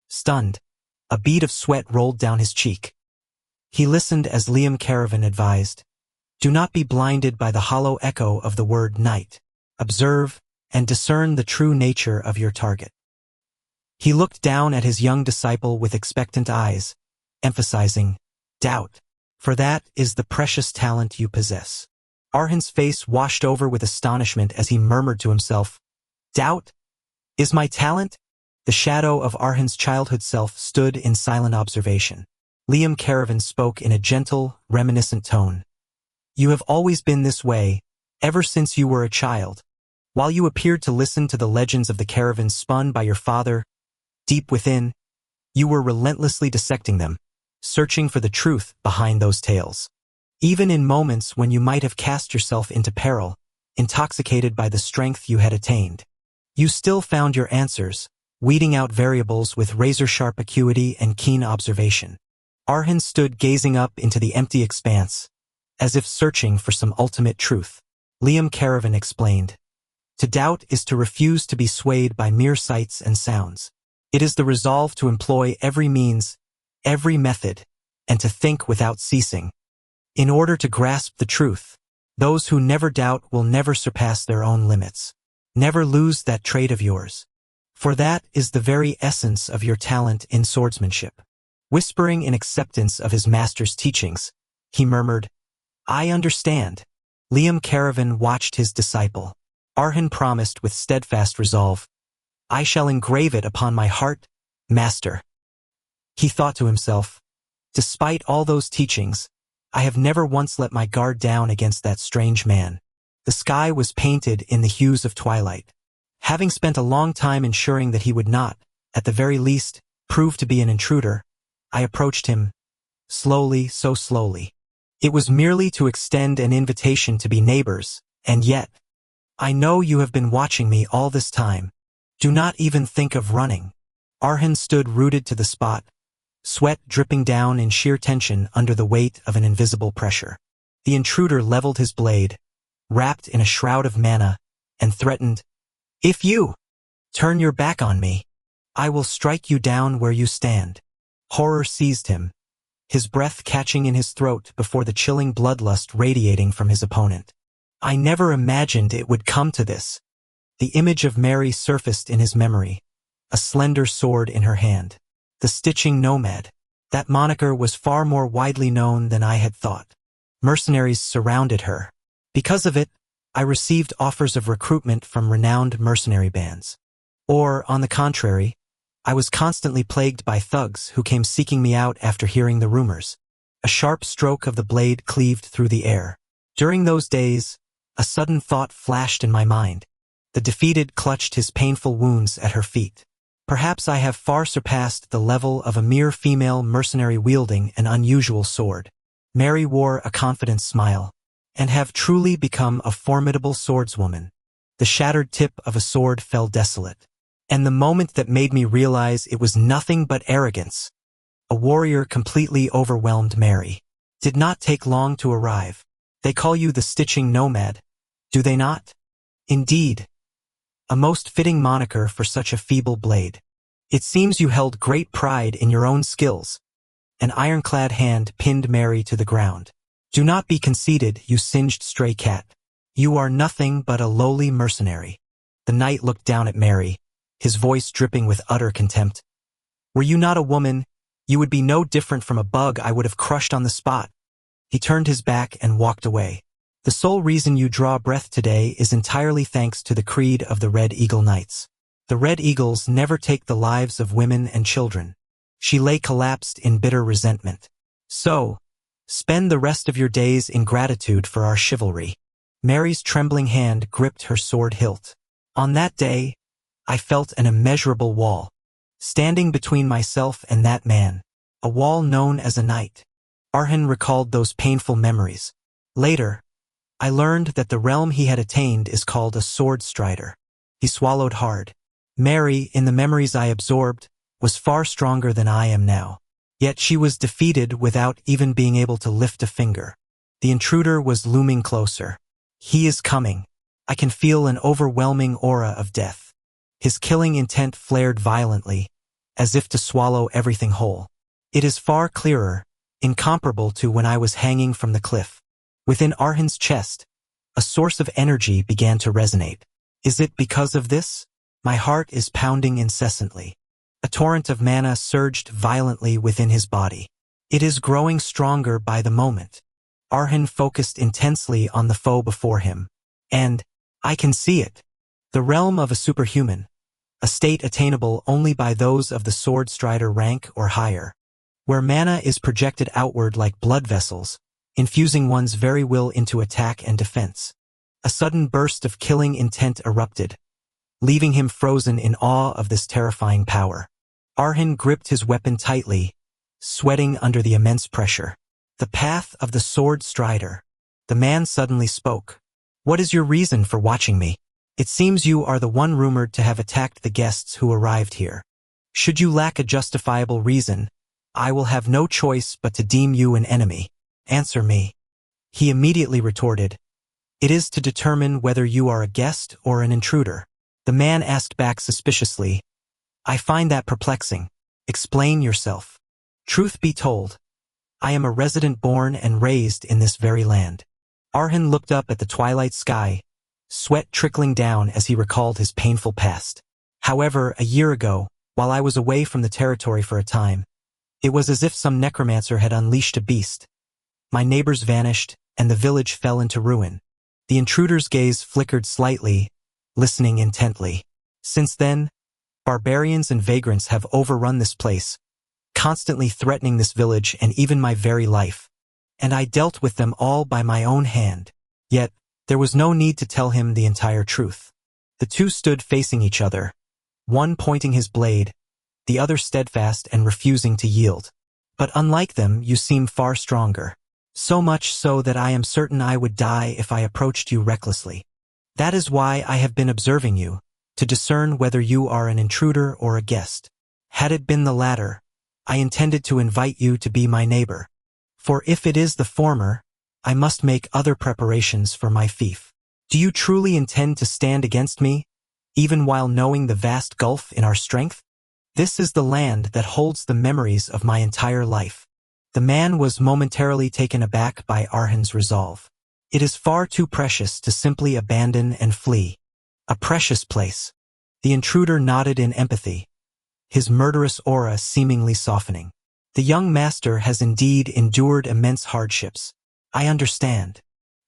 A: Stunned, a bead of sweat rolled down his cheek. He listened as Liam Caravan advised. Do not be blinded by the hollow echo of the word knight. Observe and discern the true nature of your target. He looked down at his young disciple with expectant eyes, emphasizing, doubt, for that is the precious talent you possess. Arhan's face washed over with astonishment as he murmured to himself, doubt? Is my talent? The shadow of Arhan's childhood self stood in silent observation. Liam Caravan spoke in a gentle, reminiscent tone. You have always been this way, ever since you were a child. While you appeared to listen to the legends of the caravans spun by your father, deep within, you were relentlessly dissecting them, searching for the truth behind those tales. Even in moments when you might have cast yourself into peril, intoxicated by the strength you had attained, you still found your answers, weeding out variables with razor-sharp acuity and keen observation. Arhan stood gazing up into the empty expanse, as if searching for some ultimate truth. Liam Caravan explained, to doubt is to refuse to be swayed by mere sights and sounds. It is the resolve to employ every means, every method, and to think without ceasing. In order to grasp the truth, those who never doubt will never surpass their own limits. Never lose that trait of yours. For that is the very essence of your talent in swordsmanship. Whispering in acceptance of his master's teachings, he murmured, I understand. Liam Caravan watched his disciple. Arhan promised with steadfast resolve, I shall engrave it upon my heart, master. He thought to himself, despite all those teachings, I have never once let my guard down against that strange man. The sky was painted in the hues of twilight. Having spent a long time ensuring that he would not, at the very least, prove to be an intruder, I approached him, slowly, so slowly. It was merely to extend an invitation to be neighbors, and yet, I know you have been watching me all this time. Do not even think of running. Arhan stood rooted to the spot, sweat dripping down in sheer tension under the weight of an invisible pressure. The intruder leveled his blade, wrapped in a shroud of mana, and threatened, If you turn your back on me, I will strike you down where you stand. Horror seized him, his breath catching in his throat before the chilling bloodlust radiating from his opponent. I never imagined it would come to this. The image of Mary surfaced in his memory, a slender sword in her hand. The Stitching Nomad. That moniker was far more widely known than I had thought. Mercenaries surrounded her. Because of it, I received offers of recruitment from renowned mercenary bands. Or, on the contrary, I was constantly plagued by thugs who came seeking me out after hearing the rumors. A sharp stroke of the blade cleaved through the air. During those days, a sudden thought flashed in my mind. The defeated clutched his painful wounds at her feet. Perhaps I have far surpassed the level of a mere female mercenary wielding an unusual sword. Mary wore a confident smile, and have truly become a formidable swordswoman. The shattered tip of a sword fell desolate. And the moment that made me realize it was nothing but arrogance, a warrior completely overwhelmed Mary, did not take long to arrive. They call you the Stitching Nomad, do they not? Indeed, a most fitting moniker for such a feeble blade. It seems you held great pride in your own skills. An ironclad hand pinned Mary to the ground. Do not be conceited, you singed stray cat. You are nothing but a lowly mercenary. The knight looked down at Mary, his voice dripping with utter contempt. Were you not a woman, you would be no different from a bug I would have crushed on the spot. He turned his back and walked away. The sole reason you draw breath today is entirely thanks to the creed of the Red Eagle Knights. The Red Eagles never take the lives of women and children. She lay collapsed in bitter resentment. So, spend the rest of your days in gratitude for our chivalry. Mary's trembling hand gripped her sword hilt. On that day, I felt an immeasurable wall, standing between myself and that man, a wall known as a knight. Arhan recalled those painful memories. Later, I learned that the realm he had attained is called a sword strider. He swallowed hard. Mary, in the memories I absorbed, was far stronger than I am now. Yet she was defeated without even being able to lift a finger. The intruder was looming closer. He is coming. I can feel an overwhelming aura of death. His killing intent flared violently, as if to swallow everything whole. It is far clearer, incomparable to when I was hanging from the cliff. Within Arhan's chest, a source of energy began to resonate. Is it because of this? My heart is pounding incessantly. A torrent of mana surged violently within his body. It is growing stronger by the moment. Arhan focused intensely on the foe before him. And, I can see it. The realm of a superhuman, a state attainable only by those of the sword strider rank or higher, where mana is projected outward like blood vessels, infusing one's very will into attack and defense. A sudden burst of killing intent erupted, leaving him frozen in awe of this terrifying power. Arhan gripped his weapon tightly, sweating under the immense pressure. The path of the sword strider. The man suddenly spoke. What is your reason for watching me? It seems you are the one rumored to have attacked the guests who arrived here. Should you lack a justifiable reason, I will have no choice but to deem you an enemy. Answer me. He immediately retorted. It is to determine whether you are a guest or an intruder. The man asked back suspiciously. I find that perplexing. Explain yourself. Truth be told, I am a resident born and raised in this very land. Arhan looked up at the twilight sky, sweat trickling down as he recalled his painful past. However, a year ago, while I was away from the territory for a time, it was as if some necromancer had unleashed a beast. My neighbors vanished, and the village fell into ruin. The intruder's gaze flickered slightly, listening intently. Since then, barbarians and vagrants have overrun this place, constantly threatening this village and even my very life. And I dealt with them all by my own hand. Yet, there was no need to tell him the entire truth. The two stood facing each other, one pointing his blade, the other steadfast and refusing to yield. But unlike them, you seem far stronger. So much so that I am certain I would die if I approached you recklessly. That is why I have been observing you, to discern whether you are an intruder or a guest. Had it been the latter, I intended to invite you to be my neighbor. For if it is the former, I must make other preparations for my fief. Do you truly intend to stand against me, even while knowing the vast gulf in our strength? This is the land that holds the memories of my entire life. The man was momentarily taken aback by Arhan's resolve. It is far too precious to simply abandon and flee. A precious place. The intruder nodded in empathy, his murderous aura seemingly softening. The young master has indeed endured immense hardships. I understand.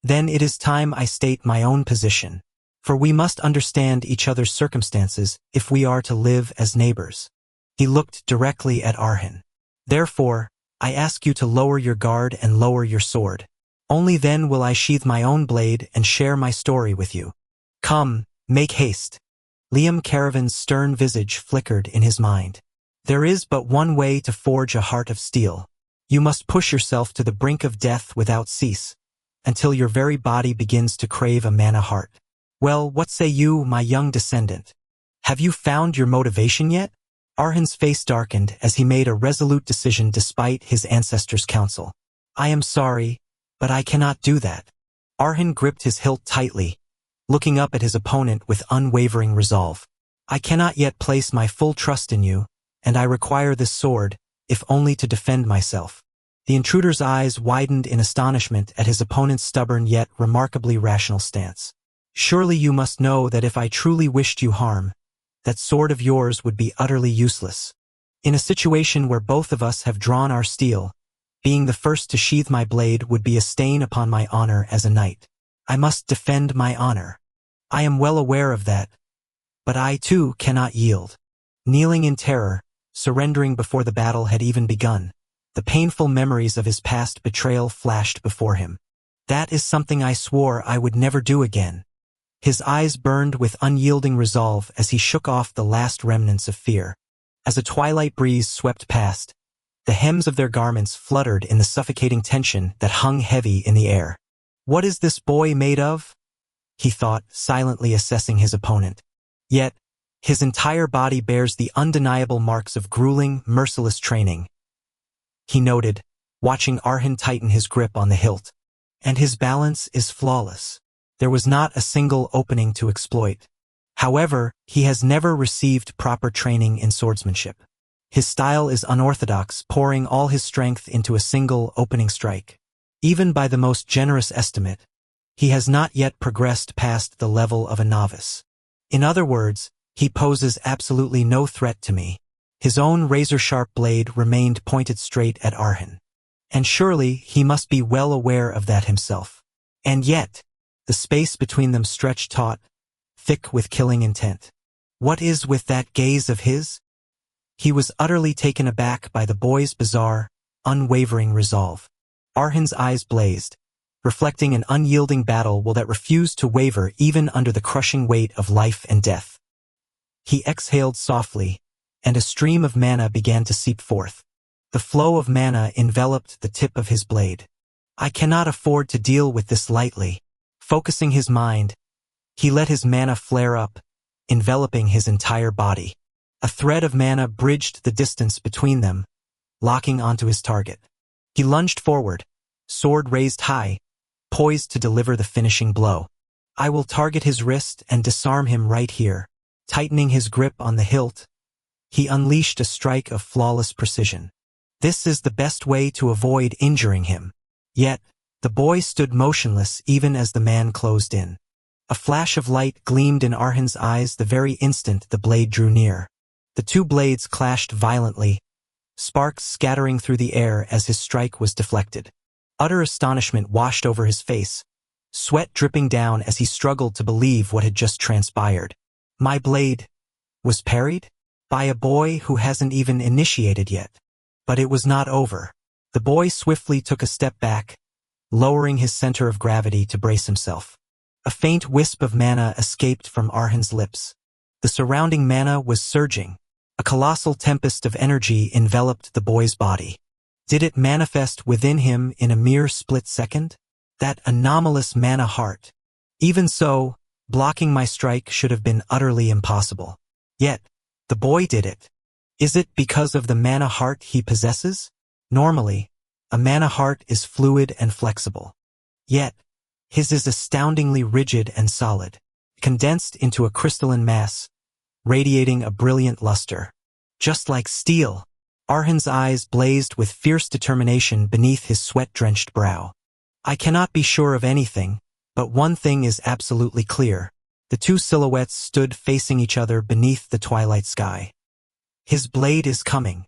A: Then it is time I state my own position, for we must understand each other's circumstances if we are to live as neighbors. He looked directly at Arhan. Therefore, I ask you to lower your guard and lower your sword. Only then will I sheath my own blade and share my story with you. Come, make haste. Liam Caravan's stern visage flickered in his mind. There is but one way to forge a heart of steel. You must push yourself to the brink of death without cease, until your very body begins to crave a mana heart. Well, what say you, my young descendant? Have you found your motivation yet? Arhan's face darkened as he made a resolute decision despite his ancestors' counsel. I am sorry, but I cannot do that. Arhan gripped his hilt tightly, looking up at his opponent with unwavering resolve. I cannot yet place my full trust in you, and I require this sword, if only to defend myself. The intruder's eyes widened in astonishment at his opponent's stubborn yet remarkably rational stance. Surely you must know that if I truly wished you harm, that sword of yours would be utterly useless. In a situation where both of us have drawn our steel, being the first to sheathe my blade would be a stain upon my honor as a knight. I must defend my honor. I am well aware of that, but I too cannot yield. Kneeling in terror, surrendering before the battle had even begun, the painful memories of his past betrayal flashed before him. That is something I swore I would never do again. His eyes burned with unyielding resolve as he shook off the last remnants of fear. As a twilight breeze swept past, the hems of their garments fluttered in the suffocating tension that hung heavy in the air. What is this boy made of? He thought, silently assessing his opponent. Yet, his entire body bears the undeniable marks of grueling, merciless training. He noted, watching Arhan tighten his grip on the hilt. And his balance is flawless. There was not a single opening to exploit. However, he has never received proper training in swordsmanship. His style is unorthodox, pouring all his strength into a single opening strike. Even by the most generous estimate, he has not yet progressed past the level of a novice. In other words, he poses absolutely no threat to me. His own razor-sharp blade remained pointed straight at Arhan. And surely he must be well aware of that himself. And yet, the space between them stretched taut, thick with killing intent. What is with that gaze of his? He was utterly taken aback by the boy's bizarre, unwavering resolve. Arhan's eyes blazed, reflecting an unyielding battle will that refused to waver even under the crushing weight of life and death. He exhaled softly, and a stream of mana began to seep forth. The flow of mana enveloped the tip of his blade. I cannot afford to deal with this lightly. Focusing his mind, he let his mana flare up, enveloping his entire body. A thread of mana bridged the distance between them, locking onto his target. He lunged forward, sword raised high, poised to deliver the finishing blow. I will target his wrist and disarm him right here. Tightening his grip on the hilt, he unleashed a strike of flawless precision. This is the best way to avoid injuring him. Yet, the boy stood motionless even as the man closed in. A flash of light gleamed in Arhan's eyes the very instant the blade drew near. The two blades clashed violently, sparks scattering through the air as his strike was deflected. Utter astonishment washed over his face, sweat dripping down as he struggled to believe what had just transpired. My blade was parried? By a boy who hasn't even initiated yet. But it was not over. The boy swiftly took a step back, lowering his center of gravity to brace himself. A faint wisp of mana escaped from Arhan's lips. The surrounding mana was surging. A colossal tempest of energy enveloped the boy's body. Did it manifest within him in a mere split second? That anomalous mana heart. Even so, blocking my strike should have been utterly impossible. Yet, the boy did it. Is it because of the mana heart he possesses? Normally, a mana heart is fluid and flexible. Yet, his is astoundingly rigid and solid, condensed into a crystalline mass, radiating a brilliant luster. Just like steel, Arhan's eyes blazed with fierce determination beneath his sweat-drenched brow. I cannot be sure of anything, but one thing is absolutely clear. The two silhouettes stood facing each other beneath the twilight sky. His blade is coming,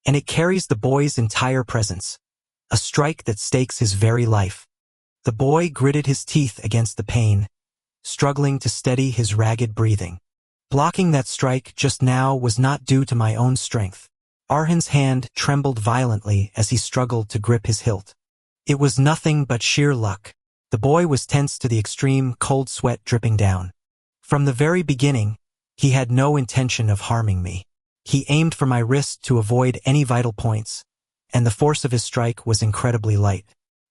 A: and it carries the boy's entire presence, a strike that stakes his very life. The boy gritted his teeth against the pain, struggling to steady his ragged breathing. Blocking that strike just now was not due to my own strength. Arhan's hand trembled violently as he struggled to grip his hilt. It was nothing but sheer luck. The boy was tense to the extreme, cold sweat dripping down. From the very beginning, he had no intention of harming me. He aimed for my wrist to avoid any vital points, and the force of his strike was incredibly light.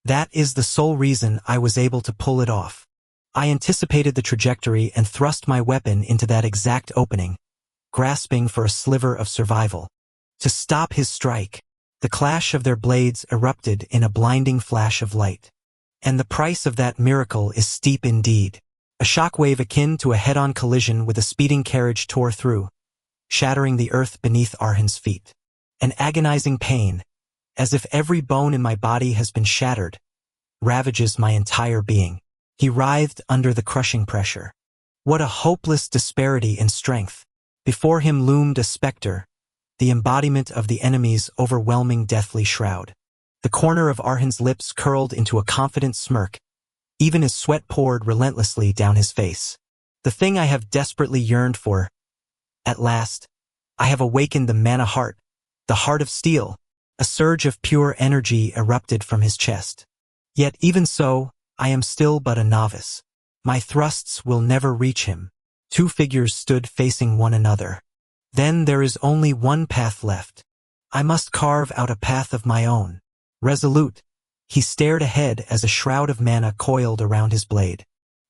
A: That is the sole reason I was able to pull it off. I anticipated the trajectory and thrust my weapon into that exact opening, grasping for a sliver of survival. To stop his strike, the clash of their blades erupted in a blinding flash of light. And the price of that miracle is steep indeed. A shockwave akin to a head-on collision with a speeding carriage tore through, shattering the earth beneath Arhan's feet. An agonizing pain, as if every bone in my body has been shattered, ravages my entire being. He writhed under the crushing pressure. What a hopeless disparity in strength. Before him loomed a specter, the embodiment of the enemy's overwhelming deathly shroud. The corner of Arhan's lips curled into a confident smirk, even as sweat poured relentlessly down his face. The thing I have desperately yearned for. At last, I have awakened the mana heart, the heart of steel. A surge of pure energy erupted from his chest. Yet even so, I am still but a novice. My thrusts will never reach him. Two figures stood facing one another. Then there is only one path left. I must carve out a path of my own. Resolute, he stared ahead as a shroud of mana coiled around his blade.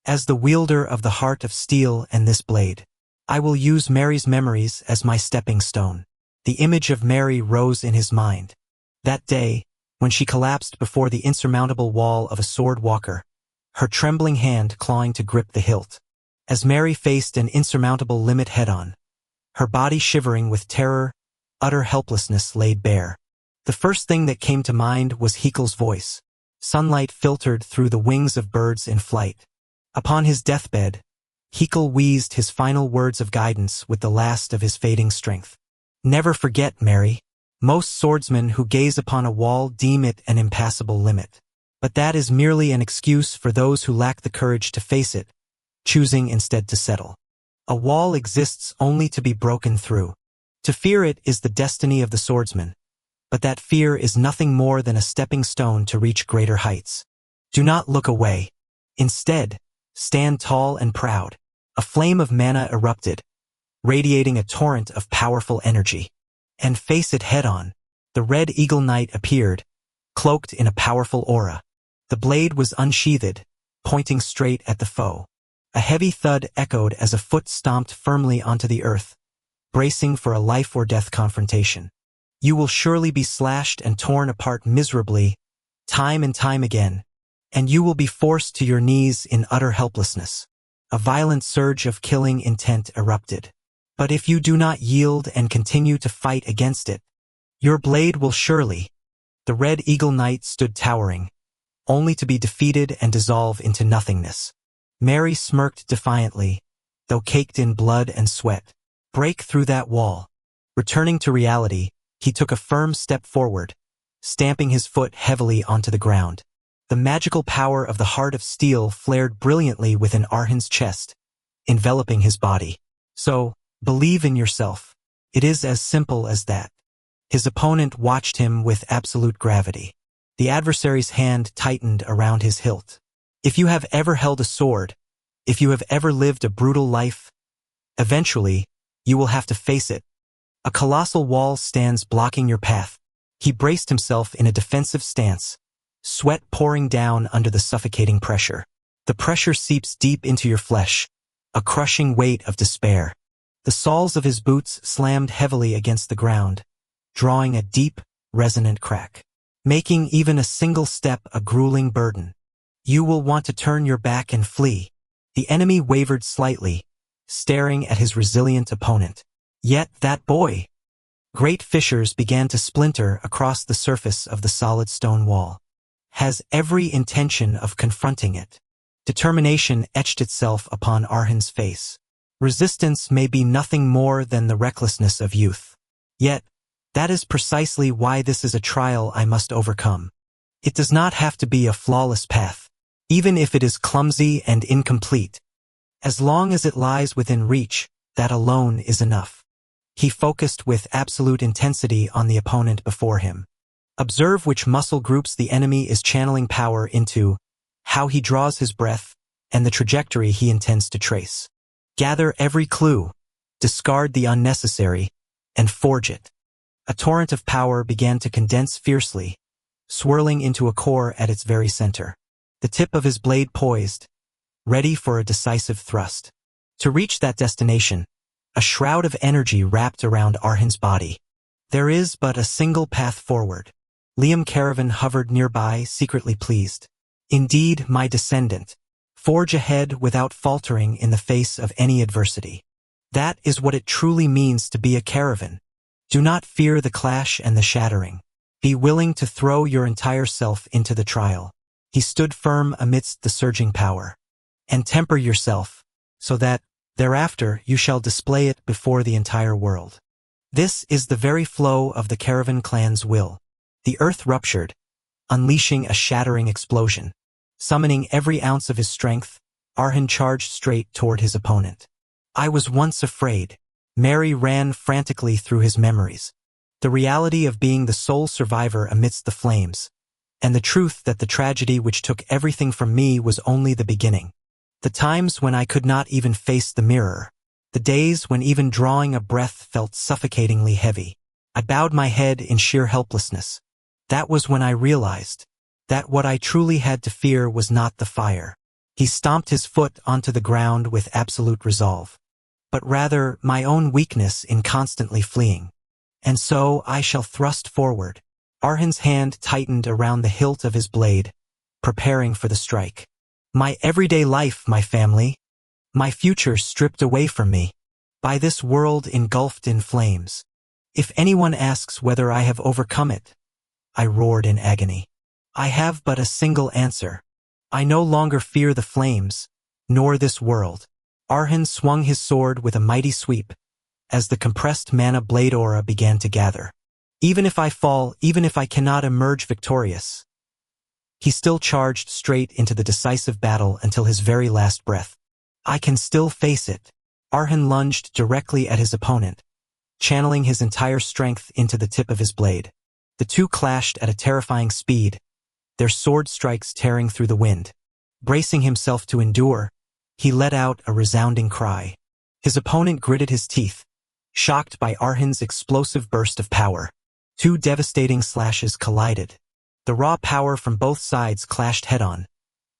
A: As the wielder of the heart of steel and this blade, I will use Mary's memories as my stepping stone. The image of Mary rose in his mind. That day, when she collapsed before the insurmountable wall of a sword walker, her trembling hand clawing to grip the hilt. As Mary faced an insurmountable limit head-on, her body shivering with terror, utter helplessness laid bare. The first thing that came to mind was Hekel's voice. Sunlight filtered through the wings of birds in flight. Upon his deathbed, Hekel wheezed his final words of guidance with the last of his fading strength. Never forget, Mary. Most swordsmen who gaze upon a wall deem it an impassable limit. But that is merely an excuse for those who lack the courage to face it, choosing instead to settle. A wall exists only to be broken through. To fear it is the destiny of the swordsman, but that fear is nothing more than a stepping stone to reach greater heights. Do not look away. Instead, stand tall and proud. A flame of mana erupted, radiating a torrent of powerful energy. And face it head-on. The Red Eagle Knight appeared, cloaked in a powerful aura. The blade was unsheathed, pointing straight at the foe. A heavy thud echoed as a foot stomped firmly onto the earth, bracing for a life-or-death confrontation. You will surely be slashed and torn apart miserably, time and time again, and you will be forced to your knees in utter helplessness. A violent surge of killing intent erupted. But if you do not yield and continue to fight against it, your blade will surely. The Red Eagle Knight stood towering, only to be defeated and dissolve into nothingness. Mary smirked defiantly, though caked in blood and sweat. Break through that wall. Returning to reality, he took a firm step forward, stamping his foot heavily onto the ground. The magical power of the heart of steel flared brilliantly within Arhan's chest, enveloping his body. So, believe in yourself. It is as simple as that. His opponent watched him with absolute gravity. The adversary's hand tightened around his hilt. If you have ever held a sword, if you have ever lived a brutal life, eventually, you will have to face it. A colossal wall stands blocking your path. He braced himself in a defensive stance, sweat pouring down under the suffocating pressure. The pressure seeps deep into your flesh, a crushing weight of despair. The soles of his boots slammed heavily against the ground, drawing a deep, resonant crack, making even a single step a grueling burden. You will want to turn your back and flee. The enemy wavered slightly, staring at his resilient opponent. Yet that boy. Great fissures began to splinter across the surface of the solid stone wall. Has every intention of confronting it. Determination etched itself upon Arhan's face. Resistance may be nothing more than the recklessness of youth. Yet, that is precisely why this is a trial I must overcome. It does not have to be a flawless path, even if it is clumsy and incomplete. As long as it lies within reach, that alone is enough. He focused with absolute intensity on the opponent before him. Observe which muscle groups the enemy is channeling power into, how he draws his breath, and the trajectory he intends to trace. Gather every clue, discard the unnecessary, and forge it. A torrent of power began to condense fiercely, swirling into a core at its very center. The tip of his blade poised, ready for a decisive thrust. To reach that destination, a shroud of energy wrapped around Arhan's body. There is but a single path forward. Liam Caravan hovered nearby, secretly pleased. Indeed, my descendant. Forge ahead without faltering in the face of any adversity. That is what it truly means to be a caravan. Do not fear the clash and the shattering. Be willing to throw your entire self into the trial. He stood firm amidst the surging power. And temper yourself, so that, thereafter, you shall display it before the entire world. This is the very flow of the caravan clan's will. The earth ruptured, unleashing a shattering explosion. Summoning every ounce of his strength, Arhan charged straight toward his opponent. I was once afraid. Mary ran frantically through his memories. The reality of being the sole survivor amidst the flames, and the truth that the tragedy which took everything from me was only the beginning. The times when I could not even face the mirror. The days when even drawing a breath felt suffocatingly heavy. I bowed my head in sheer helplessness. That was when I realized that what I truly had to fear was not the fire. He stomped his foot onto the ground with absolute resolve, but rather my own weakness in constantly fleeing. And so I shall thrust forward. Arhan's hand tightened around the hilt of his blade, preparing for the strike. My everyday life, my family, my future stripped away from me, by this world engulfed in flames. If anyone asks whether I have overcome it, I roared in agony. I have but a single answer. I no longer fear the flames, nor this world. Arhan swung his sword with a mighty sweep, as the compressed mana blade aura began to gather. Even if I fall, even if I cannot emerge victorious, he still charged straight into the decisive battle until his very last breath. I can still face it. Arhan lunged directly at his opponent, channeling his entire strength into the tip of his blade. The two clashed at a terrifying speed, their sword strikes tearing through the wind. Bracing himself to endure, he let out a resounding cry. His opponent gritted his teeth, shocked by Arhan's explosive burst of power. Two devastating slashes collided. The raw power from both sides clashed head-on,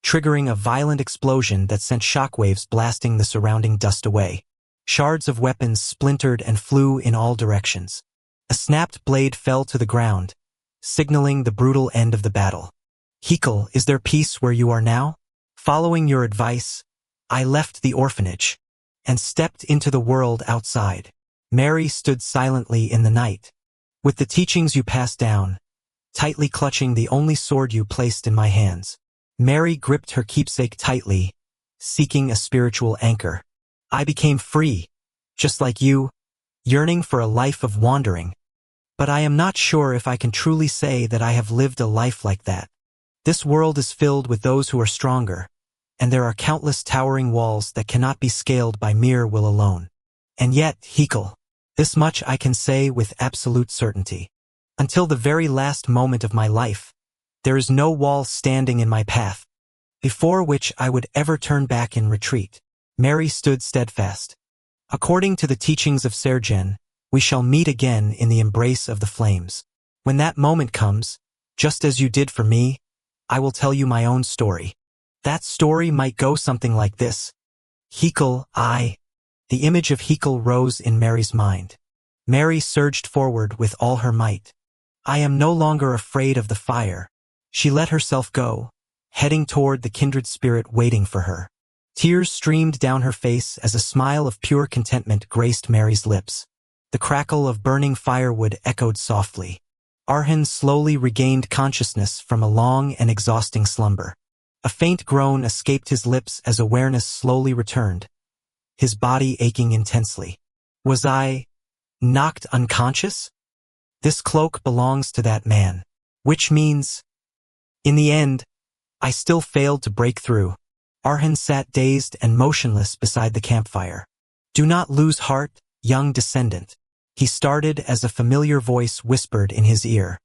A: triggering a violent explosion that sent shockwaves blasting the surrounding dust away. Shards of weapons splintered and flew in all directions. A snapped blade fell to the ground, signaling the brutal end of the battle. Hikal, is there peace where you are now? Following your advice, I left the orphanage and stepped into the world outside. Mary stood silently in the night. With the teachings you passed down, tightly clutching the only sword you placed in my hands. Mary gripped her keepsake tightly, seeking a spiritual anchor. I became free, just like you, yearning for a life of wandering. But I am not sure if I can truly say that I have lived a life like that. This world is filled with those who are stronger, and there are countless towering walls that cannot be scaled by mere will alone. And yet, Hikal, this much I can say with absolute certainty. Until the very last moment of my life, there is no wall standing in my path, before which I would ever turn back in retreat. Mary stood steadfast. According to the teachings of Sergen, we shall meet again in the embrace of the flames. When that moment comes, just as you did for me, I will tell you my own story. That story might go something like this. Hikal, The image of Hikal rose in Mary's mind. Mary surged forward with all her might. I am no longer afraid of the fire. She let herself go, heading toward the kindred spirit waiting for her. Tears streamed down her face as a smile of pure contentment graced Mary's lips. The crackle of burning firewood echoed softly. Arhan slowly regained consciousness from a long and exhausting slumber. A faint groan escaped his lips as awareness slowly returned, his body aching intensely. Was I knocked unconscious? This cloak belongs to that man. Which means, in the end, I still failed to break through. Arhan sat dazed and motionless beside the campfire. Do not lose heart, young descendant. He started as a familiar voice whispered in his ear.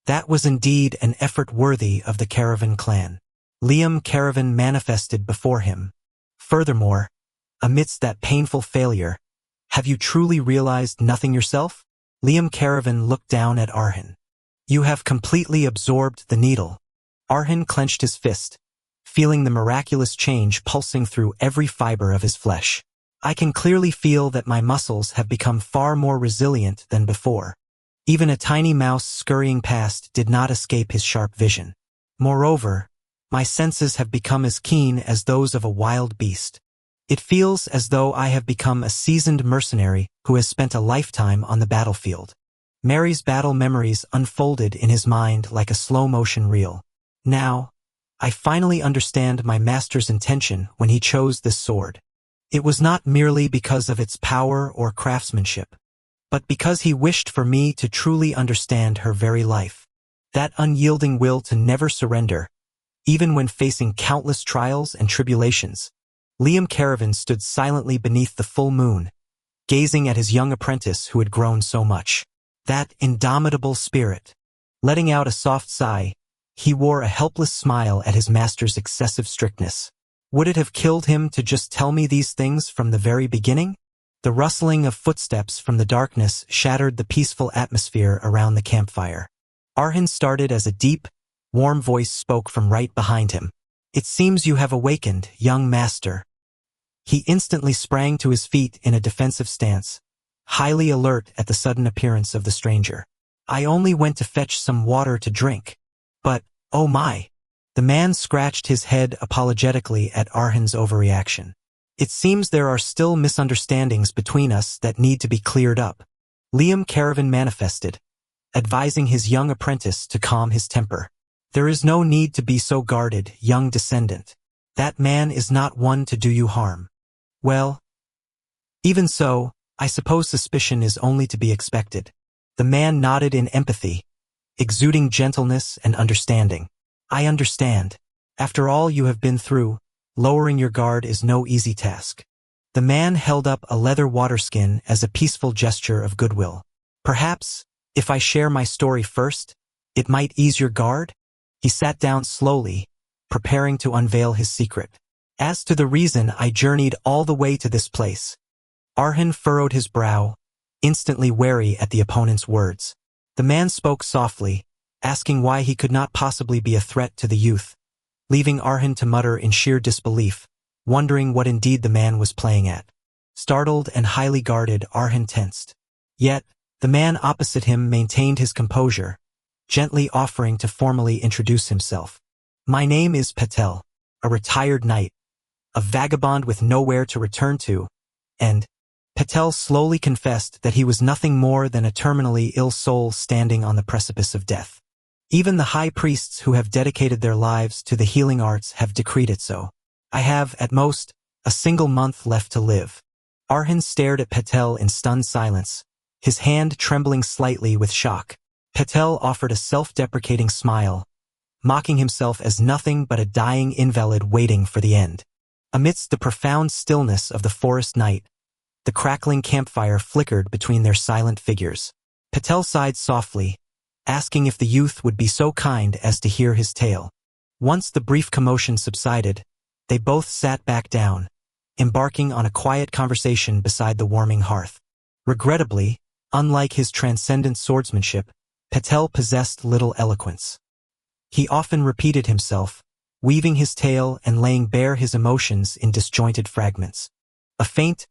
A: That was indeed an effort worthy of the Caravan clan. Liam Caravan manifested before him. Furthermore, amidst that painful failure, have you truly realized nothing yourself? Liam Caravan looked down at Arhan. You have completely absorbed the needle. Arhan clenched his fist, feeling the miraculous change pulsing through every fiber of his flesh. I can clearly feel that my muscles have become far more resilient than before. Even a tiny mouse scurrying past did not escape his sharp vision. Moreover, My senses have become as keen as those of a wild beast. It feels as though I have become a seasoned mercenary who has spent a lifetime on the battlefield. Mary's battle memories unfolded in his mind like a slow-motion reel. Now, I finally understand my master's intention when he chose this sword. It was not merely because of its power or craftsmanship, but because he wished for me to truly understand her very life. That unyielding will to never surrender, even when facing countless trials and tribulations. Liam Caravan stood silently beneath the full moon, gazing at his young apprentice who had grown so much. That indomitable spirit. Letting out a soft sigh, he wore a helpless smile at his master's excessive strictness. Would it have killed him to just tell me these things from the very beginning? The rustling of footsteps from the darkness shattered the peaceful atmosphere around the campfire. Arhin started as a deep, warm voice spoke from right behind him. It seems you have awakened, young master. He instantly sprang to his feet in a defensive stance, highly alert at the sudden appearance of the stranger. I only went to fetch some water to drink. But, oh my! The man scratched his head apologetically at Arhin's overreaction. It seems there are still misunderstandings between us that need to be cleared up. Liam Caravan manifested, advising his young apprentice to calm his temper. There is no need to be so guarded, young descendant. That man is not one to do you harm. Well, even so, I suppose suspicion is only to be expected. The man nodded in empathy, exuding gentleness and understanding. I understand. After all you have been through, lowering your guard is no easy task. The man held up a leather waterskin as a peaceful gesture of goodwill. Perhaps, if I share my story first, it might ease your guard? He sat down slowly, preparing to unveil his secret. As to the reason I journeyed all the way to this place, Arhin furrowed his brow, instantly wary at the opponent's words. The man spoke softly, asking why he could not possibly be a threat to the youth, leaving Arhin to mutter in sheer disbelief, wondering what indeed the man was playing at. Startled and highly guarded, Arhin tensed. Yet, the man opposite him maintained his composure, gently offering to formally introduce himself. My name is Patel, a retired knight, a vagabond with nowhere to return to, and Patel slowly confessed that he was nothing more than a terminally ill soul standing on the precipice of death. Even the high priests who have dedicated their lives to the healing arts have decreed it so. I have, at most, a single month left to live. Arhin stared at Patel in stunned silence, his hand trembling slightly with shock. Patel offered a self-deprecating smile, mocking himself as nothing but a dying invalid waiting for the end. Amidst the profound stillness of the forest night, the crackling campfire flickered between their silent figures. Patel sighed softly, asking if the youth would be so kind as to hear his tale. Once the brief commotion subsided, they both sat back down, embarking on a quiet conversation beside the warming hearth. Regrettably, unlike his transcendent swordsmanship, Patel possessed little eloquence. He often repeated himself, weaving his tale and laying bare his emotions in disjointed fragments. A faint,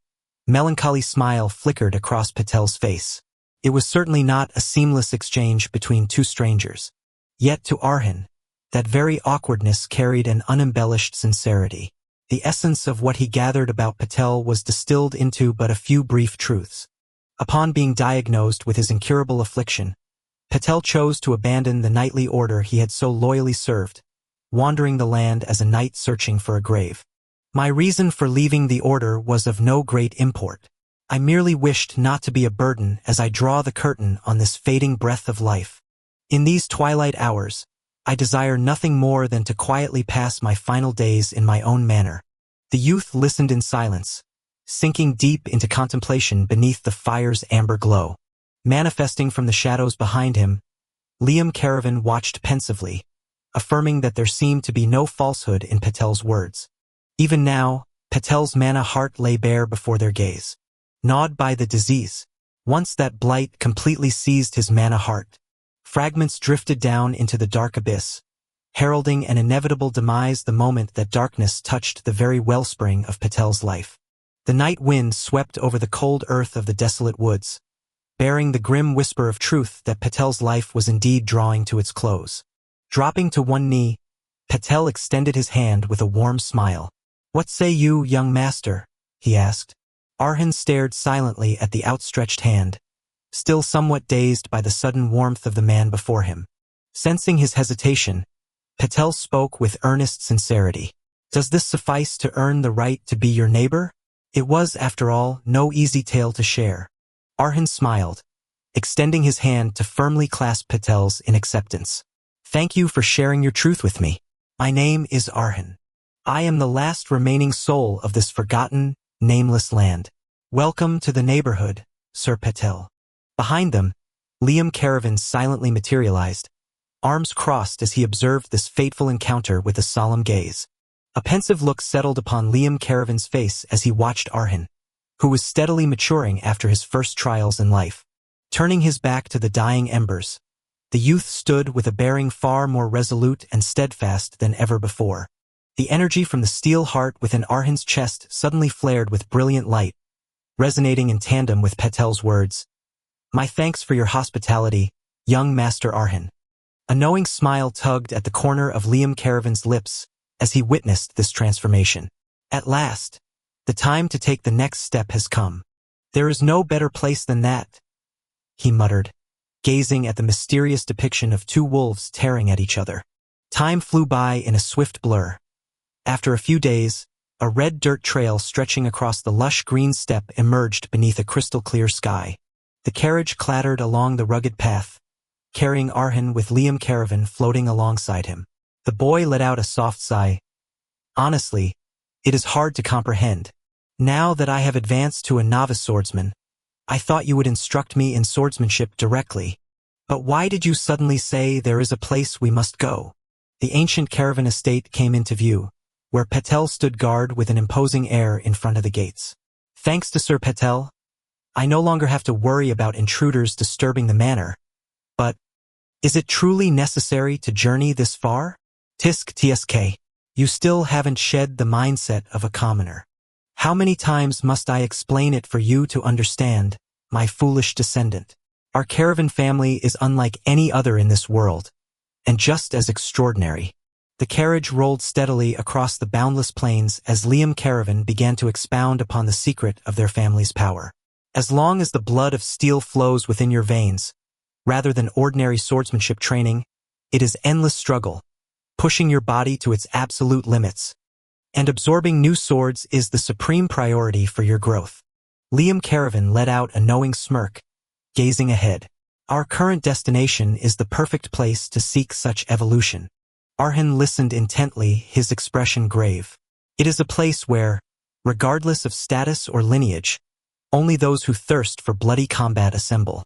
A: melancholy smile flickered across Patel's face. It was certainly not a seamless exchange between two strangers. Yet to Arhin, that very awkwardness carried an unembellished sincerity. The essence of what he gathered about Patel was distilled into but a few brief truths. Upon being diagnosed with his incurable affliction, Patel chose to abandon the knightly order he had so loyally served, wandering the land as a knight searching for a grave. My reason for leaving the order was of no great import. I merely wished not to be a burden as I draw the curtain on this fading breath of life. In these twilight hours, I desire nothing more than to quietly pass my final days in my own manner. The youth listened in silence, sinking deep into contemplation beneath the fire's amber glow. Manifesting from the shadows behind him, Liam Caravan watched pensively, affirming that there seemed to be no falsehood in Patel's words. Even now, Patel's mana heart lay bare before their gaze. Gnawed by the disease, once that blight completely seized his mana heart, fragments drifted down into the dark abyss, heralding an inevitable demise the moment that darkness touched the very wellspring of Patel's life. The night wind swept over the cold earth of the desolate woods, bearing the grim whisper of truth that Patel's life was indeed drawing to its close. Dropping to one knee, Patel extended his hand with a warm smile. "What say you, young master?" he asked. Arhan stared silently at the outstretched hand, still somewhat dazed by the sudden warmth of the man before him. Sensing his hesitation, Patel spoke with earnest sincerity. "Does this suffice to earn the right to be your neighbor?" It was, after all, no easy tale to share. Arhan smiled, extending his hand to firmly clasp Patel's in acceptance. "Thank you for sharing your truth with me. My name is Arhan. I am the last remaining soul of this forgotten, nameless land. Welcome to the neighborhood, Sir Patel." Behind them, Liam Caravan silently materialized, arms crossed as he observed this fateful encounter with a solemn gaze. A pensive look settled upon Liam Caravan's face as he watched Arhan, who was steadily maturing after his first trials in life. Turning his back to the dying embers, the youth stood with a bearing far more resolute and steadfast than ever before. The energy from the steel heart within Arhan's chest suddenly flared with brilliant light, resonating in tandem with Patel's words. "My thanks for your hospitality, young Master Arhan." A knowing smile tugged at the corner of Liam Caravan's lips as he witnessed this transformation. At last, the time to take the next step has come. "There is no better place than that," he muttered, gazing at the mysterious depiction of two wolves tearing at each other. Time flew by in a swift blur. After a few days, a red dirt trail stretching across the lush green steppe emerged beneath a crystal-clear sky. The carriage clattered along the rugged path, carrying Arhan with Liam Caravan floating alongside him. The boy let out a soft sigh. "Honestly, it is hard to comprehend. Now that I have advanced to a novice swordsman, I thought you would instruct me in swordsmanship directly. But why did you suddenly say there is a place we must go?" The ancient caravan estate came into view, where Patel stood guard with an imposing air in front of the gates. "Thanks to Sir Patel, I no longer have to worry about intruders disturbing the manor. But is it truly necessary to journey this far? Tisk tsk. You still haven't shed the mindset of a commoner. How many times must I explain it for you to understand, my foolish descendant? Our caravan family is unlike any other in this world, and just as extraordinary." The carriage rolled steadily across the boundless plains as Liam Caravan began to expound upon the secret of their family's power. "As long as the blood of steel flows within your veins, rather than ordinary swordsmanship training, it is endless struggle, pushing your body to its absolute limits. And absorbing new swords is the supreme priority for your growth." Liam Caravan let out a knowing smirk, gazing ahead. "Our current destination is the perfect place to seek such evolution." Arhan listened intently, his expression grave. "It is a place where, regardless of status or lineage, only those who thirst for bloody combat assemble.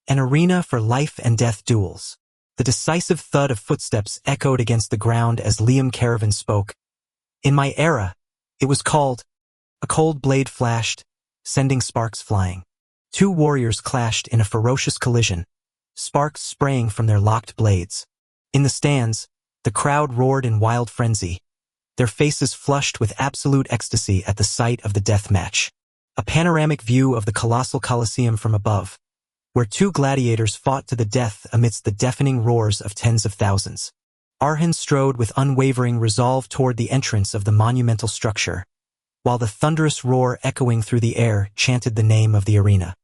A: An arena for life and death duels." The decisive thud of footsteps echoed against the ground as Liam Caravan spoke. "In my era, it was called." A cold blade flashed, sending sparks flying. Two warriors clashed in a ferocious collision, sparks spraying from their locked blades. In the stands, the crowd roared in wild frenzy, their faces flushed with absolute ecstasy at the sight of the death match. A panoramic view of the colossal Colosseum from above, where two gladiators fought to the death amidst the deafening roars of tens of thousands. Arhan strode with unwavering resolve toward the entrance of the monumental structure, while the thunderous roar echoing through the air chanted the name of the arena.